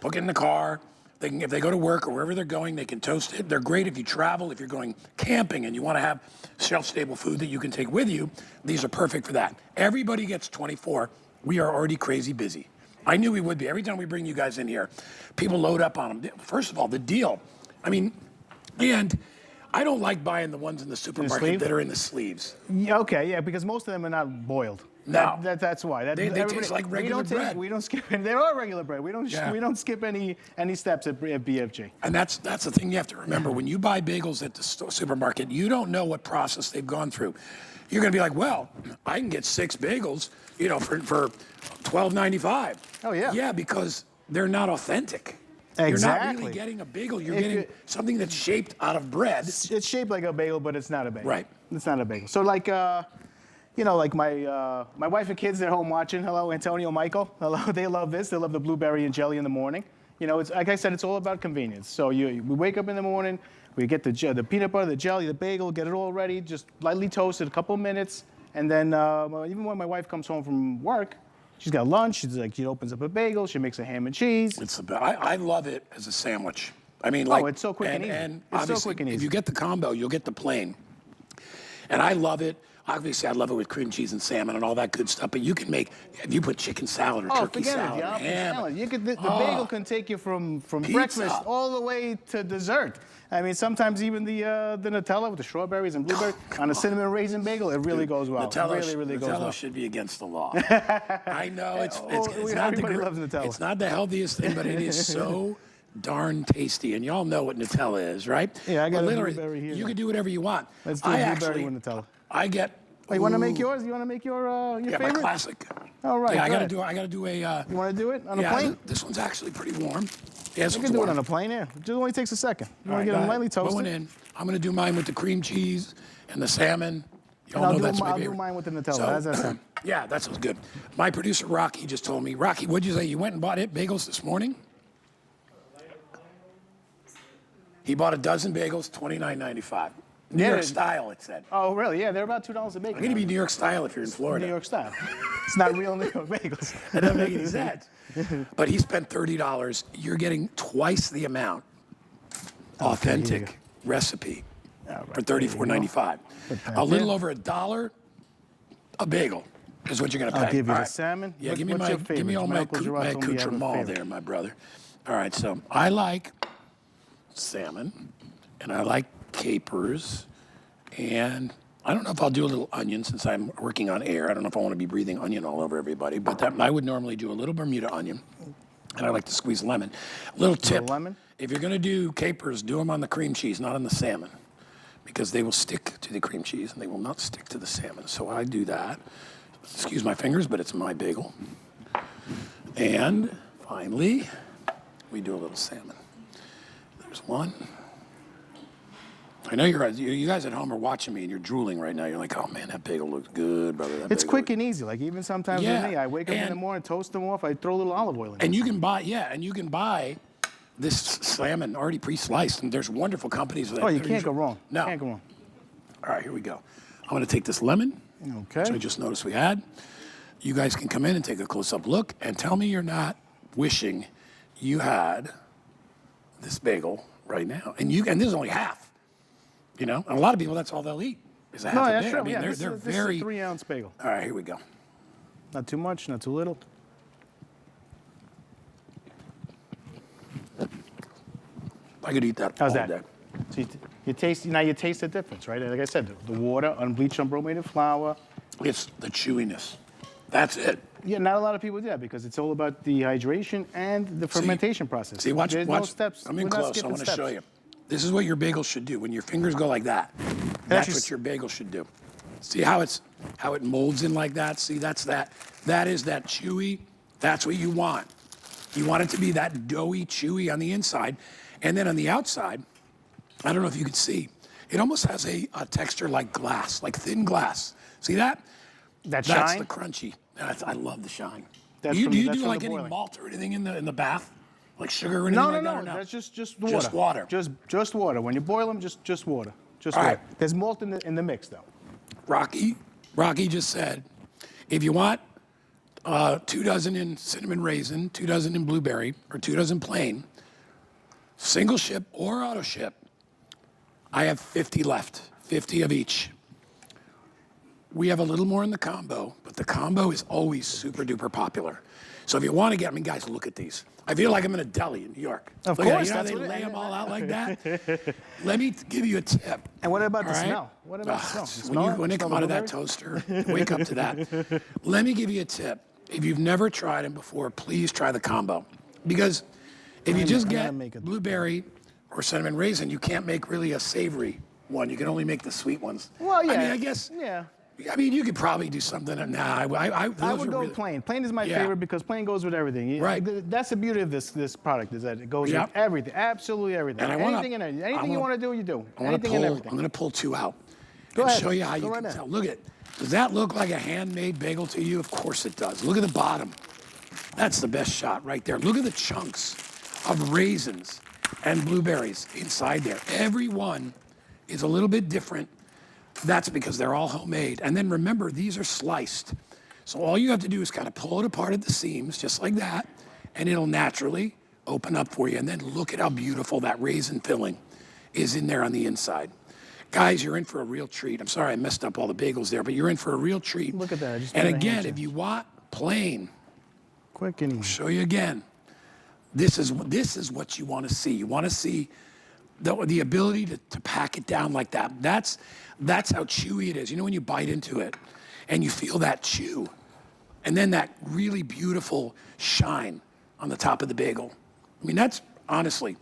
put it in the car. If they go to work or wherever they're going, they can toast it. They're great if you travel, if you're going camping and you want to have shelf-stable food that you can take with you. These are perfect for that. Everybody gets 24. We are already crazy busy. I knew we would be. Every time we bring you guys in here, people load up on them. First of all, the deal. I mean, And I don't like buying the ones in the supermarket sleeve? that are in the sleeves. Yeah, okay, yeah, because most of them are not boiled. No. That's why. They taste like regular bread. We don't skip, and they are regular bread. We don't skip any steps at BFG. And that's the thing you have to remember. When you buy bagels at the supermarket, you don't know what process they've gone through. You're going to be like, well, I can get 6 bagels, for $12.95. Oh, yeah. Yeah, because they're not authentic. Exactly. You're not really getting a bagel. You're getting something that's shaped out of bread. It's shaped like a bagel, but it's not a bagel. Right. It's not a bagel. So like, like my wife and kids, they're home watching. Hello, Antonio, Michael. Hello, they love this. They love the blueberry and jelly in the morning. It's like I said, it's all about convenience. So we wake up in the morning, we get the peanut butter, the jelly, the bagel, get it all ready, just lightly toasted, a couple minutes, and then even when my wife comes home from work, she's got lunch. She opens up a bagel. She makes a ham and cheese. I love it as a sandwich. I mean, it's so quick and easy. And it's so obviously, quick and easy. if you get the combo, you'll get the plain. And I love it. Obviously, I love it with cream cheese and salmon and all that good stuff. But you can if you put chicken salad or turkey salad, ham. The bagel can take you from breakfast all the way to dessert. I mean, sometimes even the Nutella with the strawberries and blueberries on a cinnamon raisin bagel, it really goes well. Nutella, really goes well. Nutella should be against the law. I know it's not everybody loves Nutella. It's not the healthiest thing, but it is so darn tasty. And y'all know what Nutella is, right? Yeah, I got but a literally, blueberry here. You can do whatever you want. Let's do a blueberry with Nutella. I get. Wait, you want to make yours? You want to make your favorite? My classic. All right. Yeah, I go gotta do a. You want to do it on a plane? This one's actually pretty warm. Yes, you can do it on a plane. Yeah, it only takes a second. You want to get them lightly toasted? Going in. I'm gonna do mine with the cream cheese and the salmon. I'll do mine with the Nutella. How's that sound? Yeah, that sounds good. My producer Rocky just told me. Rocky, what'd you say? You went and bought bagels this morning? He bought a dozen bagels, $29.95. New York style, it said. Oh, really? Yeah, they're about $2 a bagel. I'm going to be New York style if you're in Florida. New York style. It's not real New York bagels. That doesn't make any sense. But he spent $30. You're getting twice the amount. Authentic recipe for $34.95. A little over $1 a bagel is what you're going to pay. I'll give you the salmon. Yeah, give me all my accoutrement there, my brother. All right, so I like salmon, and I like capers, and I don't know if I'll do a little onion since I'm working on air. I don't know if I want to be breathing onion all over everybody, but I would normally do a little Bermuda onion, and I like to squeeze lemon. Little tip, lemon? If you're going to do capers, do them on the cream cheese, not on the salmon, because they will stick to the cream cheese and they will not stick to the salmon. So I do that. Excuse my fingers, but it's my bagel. And finally, we do a little salmon. There's one. I know you guys at home are watching me and you're drooling right now. You're like, oh man, that bagel looks good, brother. It's quick and easy. Like even sometimes with me, I wake up in the morning, toast them off, I throw a little olive oil in. And you can buy this salmon already pre-sliced, and there's wonderful companies that. Oh, you can't go wrong. No. Can't go wrong. All right, here we go. I'm going to take this lemon. Okay. Which I just noticed we had. You guys can come in and take a close-up look and tell me you're not wishing you had this bagel right now. And this is only half. And a lot of people, that's all they'll eat is a half a bagel. True. I mean, they're very. This is a 3-ounce bagel. All right, here we go. Not too much, not too little. I could eat that How's all that? day. So you taste the difference, right? Like I said, the water, unbleached, unbrominated flour. It's the chewiness. That's it. Yeah, not a lot of people do that because it's all about the hydration and the fermentation process. See, watch. No steps. I'm in close. I want to show you. This is what your bagel should do. When your fingers go like that, that's what your bagel should do. See how it molds in like that? See, that's that. That is that chewy. That's what you want. You want it to be that doughy, chewy on the inside. And then on the outside, I don't know if you can see, it almost has a texture like glass, like thin glass. See that? That's the crunchy. I love the shine. Do you do like any malt or anything in the bath? Like sugar or anything like that? No. Or no? That's just water. Just water. Just water. When you boil them, just water. Just water. Right. There's malt in the mix, though. Rocky just said, if you want 2 dozen in cinnamon raisin, 2 dozen in blueberry, or 2 dozen plain, single ship or auto ship, I have 50 left, 50 of each. we have a little more in the combo, but the combo is always super duper popular. So if you want to get, I mean, guys, look at these. I feel like I'm in a deli in New York. Of Look at, course, you know how that's they what lay them all out like that? Let me give you a tip. And what about the all right? smell? What about the smell? When they come out of that toaster, wake up to that. Let me give you a tip. If you've never tried them before, please try the combo. Because if you just get blueberry or cinnamon raisin, you can't make really a savory one. You can only make the sweet ones. Well, yeah. I mean, I guess. Yeah. I mean, you could probably do something. I would go plain. Plain is my favorite because plain goes with everything. Right. That's the beauty of this product is that it goes with everything, absolutely everything. And anything you want to do, you do. Anything and everything. I'm going to pull two out Go and ahead. show you how you can tell. Look at, does that look like a handmade bagel to you? Of course it does. Look at the bottom. That's the best shot right there. Look at the chunks of raisins and blueberries inside there. Every one is a little bit different. That's because they're all homemade. And then remember, these are sliced. So all you have to do is kind of pull it apart at the seams, just like that, and it'll naturally open up for you. And then look at how beautiful that raisin filling is in there on the inside. Guys, you're in for a real treat. I'm sorry I messed up all the bagels there, but you're in for a real treat. Look at that. And again, if you want plain, quick and easy. I'll show you again. This is what you want to see. You want to see the ability to pack it down like that. That's how chewy it is. You know when you bite into it and you feel that chew and then that really beautiful shine on the top of the bagel. I mean, that's honestly,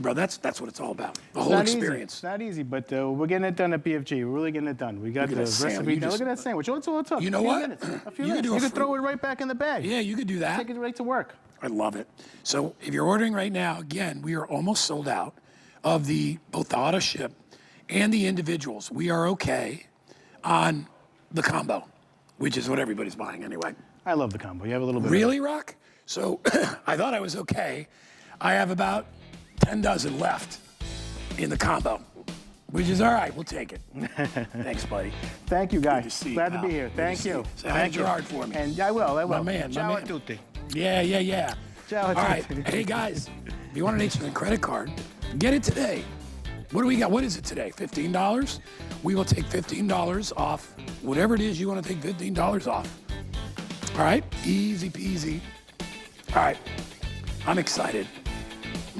bro, that's what it's all about. The whole experience. It's not easy, but we're getting it done at BFG. We're really getting it done. We got the recipe. Look at that sandwich. What's up? You know what? A few minutes. You could throw it right back in the bag. Yeah, you could do that. Take it right to work. I love it. So if you're ordering right now, again, we are almost sold out of both the auto ship and the individuals. We are okay on the combo, which is what everybody's buying anyway. I love the combo. You have a little bit. Really, Rock? So I thought I was okay. I have about 10 dozen left in the combo, which is all right. We'll take it. Thanks, buddy. Thank you, guys. Good to see you, Glad to pal. be here. Thank you. Say hi to Gerard for me. And I will. My man. Ciao a tutti. Yeah. Ciao a All right. tutti. Hey, guys, if you want an HSN credit card, get it today. What do we got? What is it today? $15? We will take $15 off. Whatever it is you want to take $15 off. All right? Easy peasy. All right. I'm excited.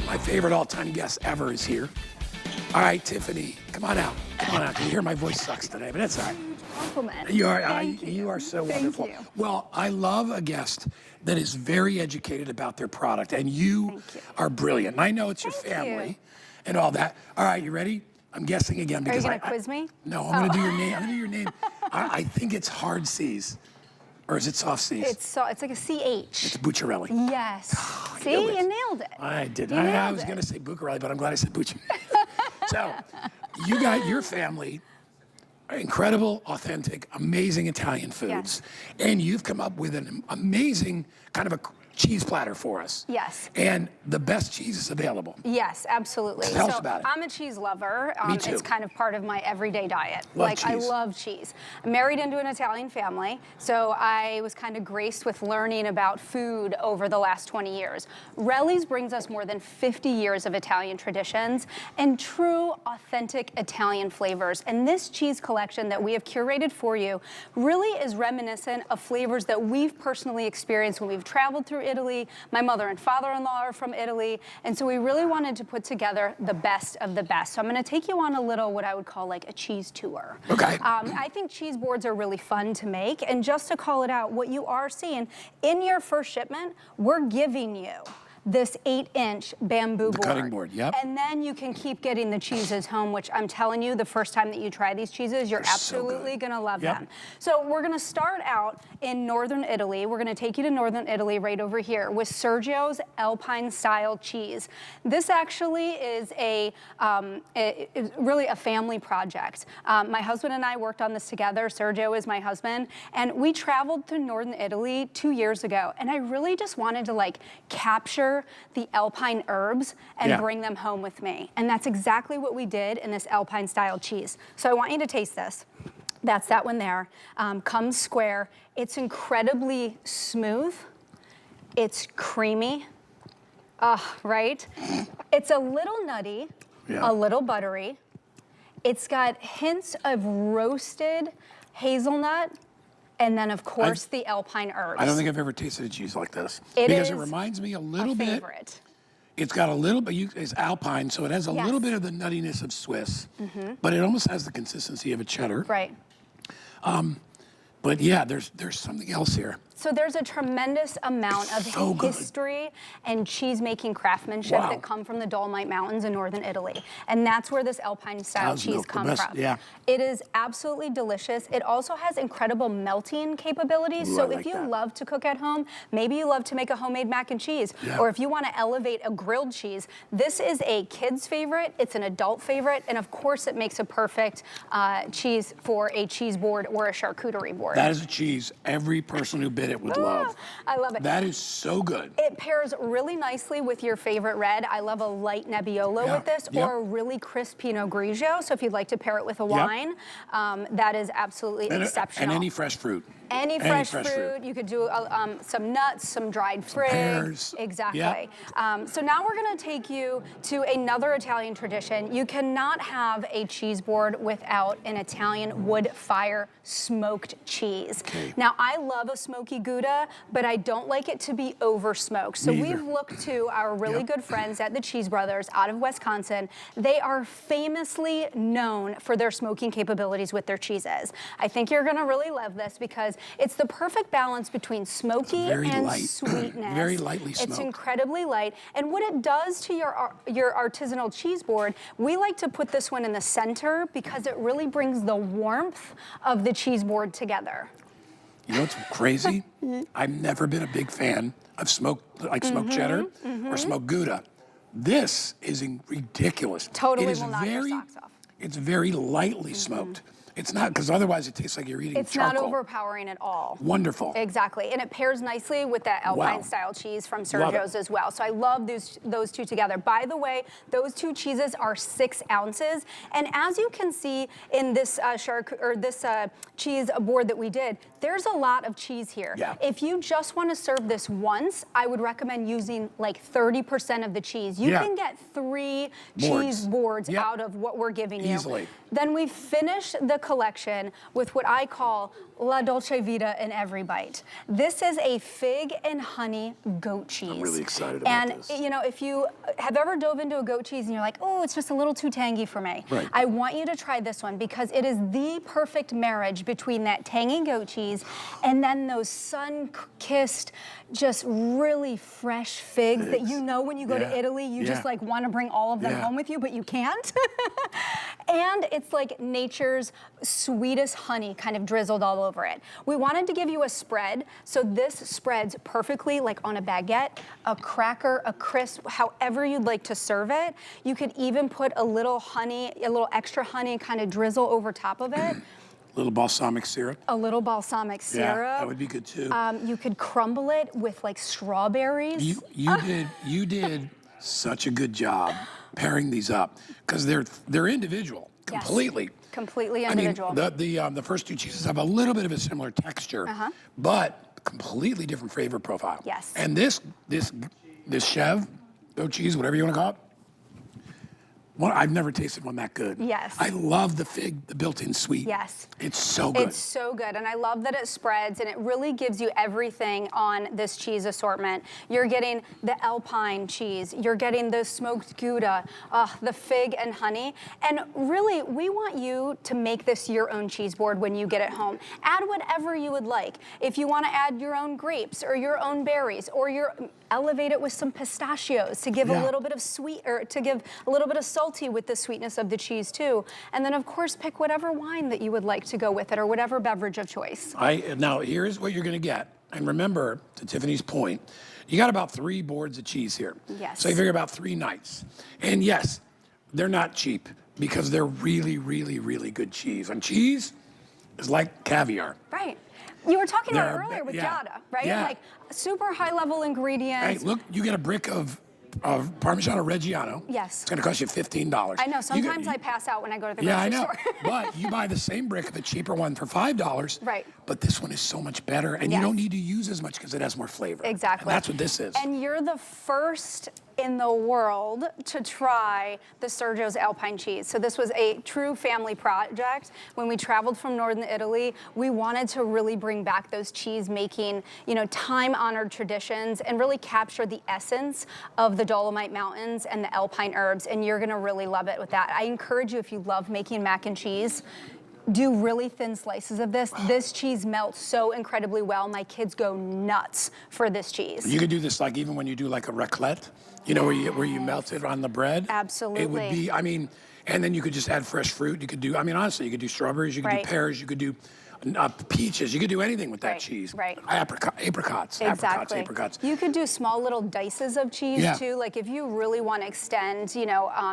My favorite all-time guest ever is here. All right, Tiffany, come on out. Come on out. You hear my voice sucks today, but that's all right. Compliment. You are so wonderful. Thank you. Well, I love a guest that is very educated about their product, and you are brilliant. And I know it's your family and all that. All right, you ready? I'm guessing again because Are you gonna quiz me? No, I'm gonna do your name. I'm gonna do your name. I think it's hard C's, or is it soft C's? It's like a CH. It's Bucciarelli. Yes. See, you nailed it. I did. You I nailed was it. gonna say Bucciarelli, but I'm glad I said Bucciarelli. So, you got your family. Incredible, authentic, amazing Italian foods. And you've come up with an amazing kind of a cheese platter for us. Yes. And the best cheese is available. Yes, absolutely. Tell us about it. I'm a cheese lover. Me too. It's kind of part of my everyday diet. Love I cheese. love cheese. I'm married into an Italian family, so I was kind of graced with learning about food over the last 20 years. Relli's brings us more than 50 years of Italian traditions and true, authentic Italian flavors. And this cheese collection that we have curated for you really is reminiscent of flavors that we've personally experienced when we've traveled through Italy. My mother and father-in-law are from Italy, and so we really wanted to put together the best of the best. So I'm going to take you on a little, what I would call like a cheese tour. Okay. I think cheese boards are really fun to make, and just to call it out, what you are seeing in your first shipment, we're giving you this 8-inch bamboo board. The cutting board, yep. And then you can keep getting the cheeses home, which I'm telling you, the first time that you try these cheeses, you're absolutely gonna love them. So we're gonna start out in northern Italy. We're gonna take you to northern Italy right over here with Sergio's Alpine style cheese. This actually is really a family project. My husband and I worked on this together. Sergio is my husband. And we traveled to northern Italy 2 years ago. And I really just wanted to like capture the Alpine herbs and bring them home with me. And that's exactly what we did in this Alpine style cheese. So I want you to taste this. That's that one there. Comes square. It's incredibly smooth. It's creamy, right? It's a little nutty, a little buttery. It's got hints of roasted hazelnut, and then of course the alpine herbs. I don't think I've ever tasted a cheese like this. It because is it reminds me a little a bit. favorite. It's got a little bit, it's alpine, so it has a little bit of the nuttiness of Swiss, but it almost has the consistency of a cheddar. Right. But yeah, there's something else here. So there's a tremendous amount of history and cheese-making craftsmanship that come from the Dolomite Mountains in northern Italy. And that's where this Alpine-style cheese comes from. Yeah. It is absolutely delicious. It also has incredible melting capabilities. So if you love to cook at home, maybe you love to make a homemade mac and cheese, or if you want to elevate a grilled cheese, this is a kid's favorite, it's an adult favorite, and of course it makes a perfect cheese for a cheese board or a charcuterie board. That is a cheese every person who bit it would love. I love it. That is so good. It pairs really nicely with your favorite red. I love a light Nebbiolo with this, or a really crisp Pinot Grigio. So if you'd like to pair it with a wine, that is absolutely exceptional. And any fresh fruit. Any fresh fruit. You could do some nuts, some dried figs. Pears. Exactly. Yep. So now we're going to take you to another Italian tradition. You cannot have a cheese board without an Italian wood fire smoked cheese. Okay. Now, I love a smoky Gouda, but I don't like it to be over smoked. So we've looked to our really good friends at the Cheese Brothers out of Wisconsin. They are famously known for their smoking capabilities with their cheeses. I think you're going to really love this because it's the perfect balance between smoky and sweetness. Very lightly smoked. It's incredibly light. And what it does to your artisanal cheese board, we like to put this one in the center because it really brings the warmth of the cheese board together. You know what's crazy? I've never been a big fan of smoked cheddar or smoked Gouda. This is ridiculous. Totally it is will knock your socks off. It's very lightly smoked. It's not, because otherwise it tastes like you're eating It's charcoal. not overpowering at all. Wonderful. Exactly, and it pairs nicely with that Alpine-style cheese from Sergio's as well. So I love those two together. By the way, those two cheeses are 6 ounces, and as you can see in this cheese board that we did, there's a lot of cheese here. Yeah. If you just want to serve this once, I would recommend using like 30% of the cheese. You can get 3 cheese boards out of what we're giving you. Easily. Then we finish the collection with what I call La Dolce Vita in every bite. This is a fig and honey goat cheese. I'm really excited about this. And you know, if you have ever dove into a goat cheese and you're like, oh, it's just a little too tangy for me, I want you to try this one because it is the perfect marriage between that tangy goat cheese and then those sun-kissed, just really fresh figs that you know when you go to Italy, you just like want to bring all of them home with you, but you can't. And it's like nature's sweetest honey kind of drizzled all over it. We wanted to give you a spread, so this spreads perfectly like on a baguette, a cracker, a crisp, however you'd like to serve it. You could even put a little honey, a little extra honey kind of drizzle over top of it. Little balsamic syrup. A little balsamic syrup. Yeah, that would be good too. You could crumble it with like strawberries. You did such a good job pairing these up because they're individual completely. Completely individual. I mean, the first 2 cheeses have a little bit of a similar texture, but completely different flavor profile. Yes. And this Chev, goat cheese, whatever you want to call it, I've never tasted one that good. Yes. I love the fig, the built-in sweet. Yes. It's so good. It's so good, and I love that it spreads, and it really gives you everything on this cheese assortment. You're getting the Alpine cheese, you're getting the smoked Gouda, the fig and honey, and really, we want you to make this your own cheese board when you get it home. Add whatever you would like. If you want to add your own grapes or your own berries, or elevate it with some pistachios to give a little bit of sweet, or to give a little bit of salty with the sweetness of the cheese too. And then of course pick whatever wine that you would like to go with it, or whatever beverage of choice. Now here's what you're gonna get. And remember, to Tiffany's point, you got about 3 boards of cheese here. Yes. So you figure about 3 nights. And yes, they're not cheap because they're really, really, really good cheese. And cheese is like caviar. Right. You were talking about it earlier with Giada, right? Yeah. Like super high level ingredients. Hey, look, you get a brick of Parmigiano Reggiano. Yes. It's gonna cost you $15. I know, sometimes I pass out when I go to the grocery store. Yeah, I know. store. But you buy the same brick of the cheaper one for $5. Right. But this one is so much better, and you don't need to use as much because it has more flavor. Exactly. And that's what this is. And you're the first in the world to try the Sergio's Alpine cheese. So this was a true family project. When we traveled from northern Italy, we wanted to really bring back those cheese making, time-honored traditions and really capture the essence of the Dolomite Mountains and the Alpine herbs, and you're gonna really love it with that. I encourage you, if you love making mac and cheese, do really thin slices of this. This cheese melts so incredibly well. My kids go nuts for this cheese. You could do this like even when you do like a raclette, where you melt it on the bread. Absolutely. It would be, and then you could just add fresh fruit. You could do, honestly, you could do strawberries, you could do pears, you could do peaches. You could do anything with that cheese. Right. Apricots. Exactly. Apricots. You could do small little dices of cheese too. Like if you really want to extend,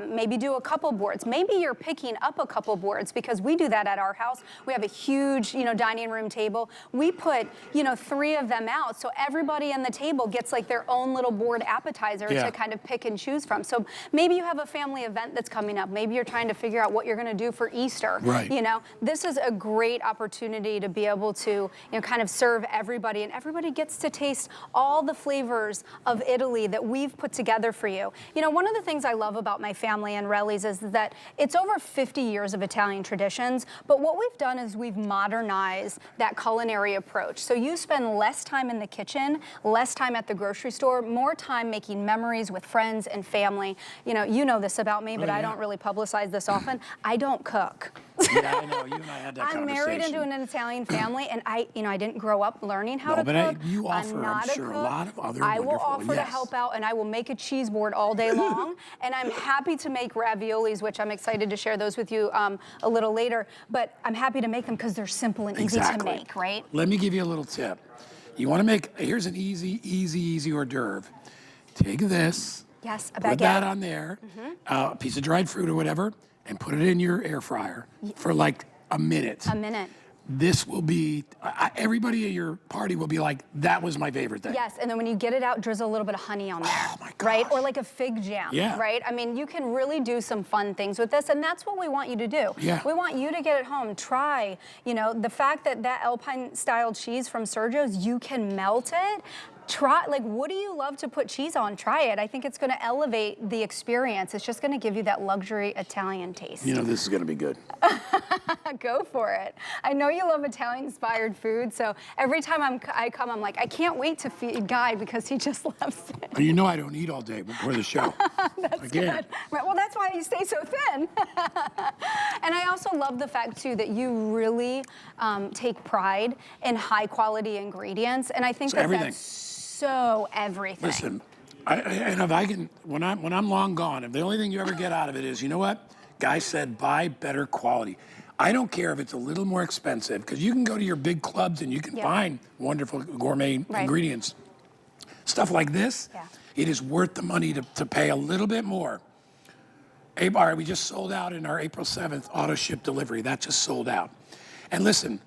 maybe do a couple boards. Maybe you're picking up a couple boards, because we do that at our house. We have a huge, dining room table. We put, 3 of them out, so everybody on the table gets like their own little board appetizer to kind of pick and choose from. So maybe you have a family event that's coming up. Maybe you're trying to figure out what you're going to do for Easter. Right. This is a great opportunity to be able to, kind of serve everybody, and everybody gets to taste all the flavors of Italy that we've put together for you. One of the things I love about my family and Relly's is that it's over 50 years of Italian traditions, but what we've done is we've modernized that culinary approach. So you spend less time in the kitchen, less time at the grocery store, more time making memories with friends and family. You know this about me, but I don't really publicize this often. I don't cook. Yeah, I know. You and I had that I'm married into an Italian family, and I didn't grow up learning how to cook. You offer, I'm sure, a lot of other wonderful. I will offer to help out, and I will make a cheese board all day long. And I'm happy to make raviolis, which I'm excited to share those with you a little later. But I'm happy to make them because they're simple and easy to make, right? Let me give you a little tip. You want to make, here's an easy hors d'oeuvre. Take this. Yes, a baguette. Put that on there, a piece of dried fruit or whatever, and put it in your air fryer for like a minute. A minute. This will be, everybody at your party will be like, that was my favorite thing. Yes, and then when you get it out, drizzle a little bit of honey on there. Oh my gosh. Right? Or like a fig jam, right? You can really do some fun things with this, and that's what we want you to do. Yeah. We want you to get it home, try, the fact that Alpine-style cheese from Sergio's, you can melt it. Try, what do you love to put cheese on? Try it. I think it's going to elevate the experience. It's just going to give you that luxury Italian taste. This is going to be good. Go for it. I know you love Italian-inspired food, so every time I come, I'm like, I can't wait to feed Guy because he just loves it. I don't eat all day before the show. That's good. Right, well, that's why you stay so thin. And I also love the fact, too, that you really take pride in high-quality ingredients, and I think that's so everything. Listen, and if I can, when I'm long gone, if the only thing you ever get out of it is, you know what? Guy said, buy better quality. I don't care if it's a little more expensive, because you can go to your big clubs and you can find wonderful gourmet ingredients. Stuff like this, it is worth the money to pay a little bit more. We just sold out in our April 7th auto ship delivery. That just sold out. And listen,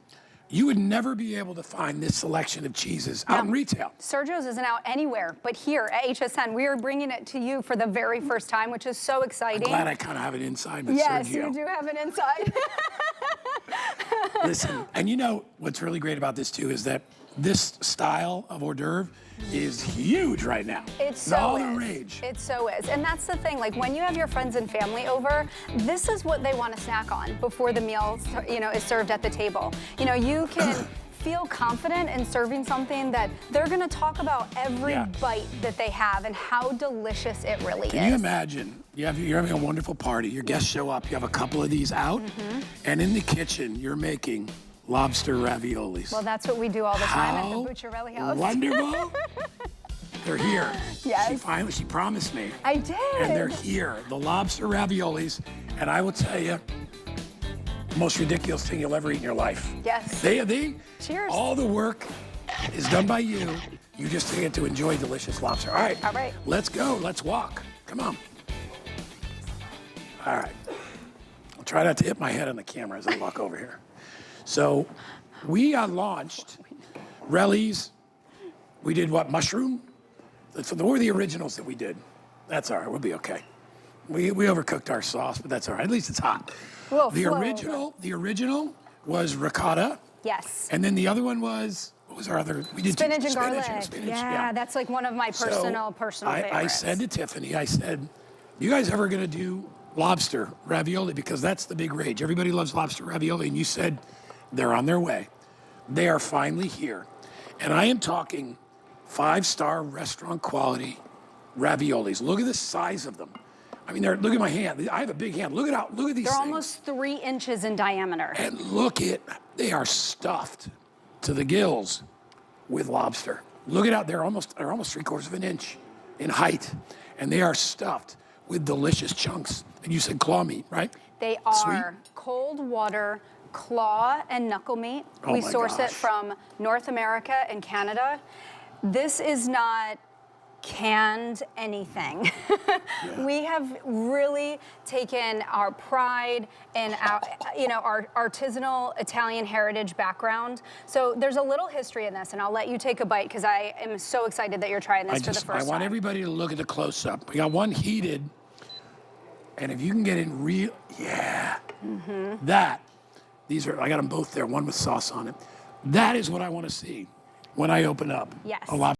you would never be able to find this selection of cheeses out in retail. Sergio's isn't out anywhere, but here at HSN, we are bringing it to you for the very first time, which is so exciting. I'm glad I kind of have an inside with Sergio. Yes, you do have an inside. Listen, and what's really great about this too is that this style of hors d'oeuvre is huge right now. It's all the rage. It so is. And that's the thing, when you have your friends and family over, this is what they want to snack on before the meal, is served at the table. You can feel confident in serving something that they're going to talk about every bite that they have and how delicious it really is. Can you imagine? You're having a wonderful party. Your guests show up. You have a couple of these out, and in the kitchen, you're making lobster raviolis. Well, that's what we do all the time at the Bucciarelli house. Wonderful. They're here. Yes. She promised me. I did. And they're here. The lobster raviolis. And I will tell you, the most ridiculous thing you'll ever eat in your life. Yes. Cheers. All the work is done by you. You just get to enjoy delicious lobster. All right. All right. Let's go. Let's walk. Come on. All right. I'll try not to hit my head on the camera as I walk over here. So we launched Relly's. We did what, mushroom? So what were the originals that we did? That's all right, we'll be okay. We overcooked our sauce, but that's all right. At least it's hot. The original was ricotta. Yes. And then the other one was, was our other? We did spinach and spinach garlic. spinach, Yeah, that's like one of my personal favorites. I said to Tiffany, I said, you guys ever going to do lobster ravioli? Because that's the big rage. Everybody loves lobster ravioli. And you said they're on their way. They are finally here. And I am talking 5-star restaurant quality raviolis. Look at the size of them. I mean, look at my hand. I have a big hand. Look at these things. They're almost 3 inches in diameter. And they are stuffed to the gills with lobster. Look at they're almost 3/4 of an inch in height. And they are stuffed with delicious chunks. And you said claw meat, right? They are Sweet. cold water claw and knuckle meat. Oh We my source gosh. it from North America and Canada. This is not canned anything. We have really taken our pride in our artisanal Italian heritage background. So there's a little history in this, and I'll let you take a bite because I am so excited that you're trying this for the first time. I want everybody to look at the close-up. We got one heated, and if you can get in real, I got them both there, one with sauce on it. That is what I want to see when I open up. Yes. A lot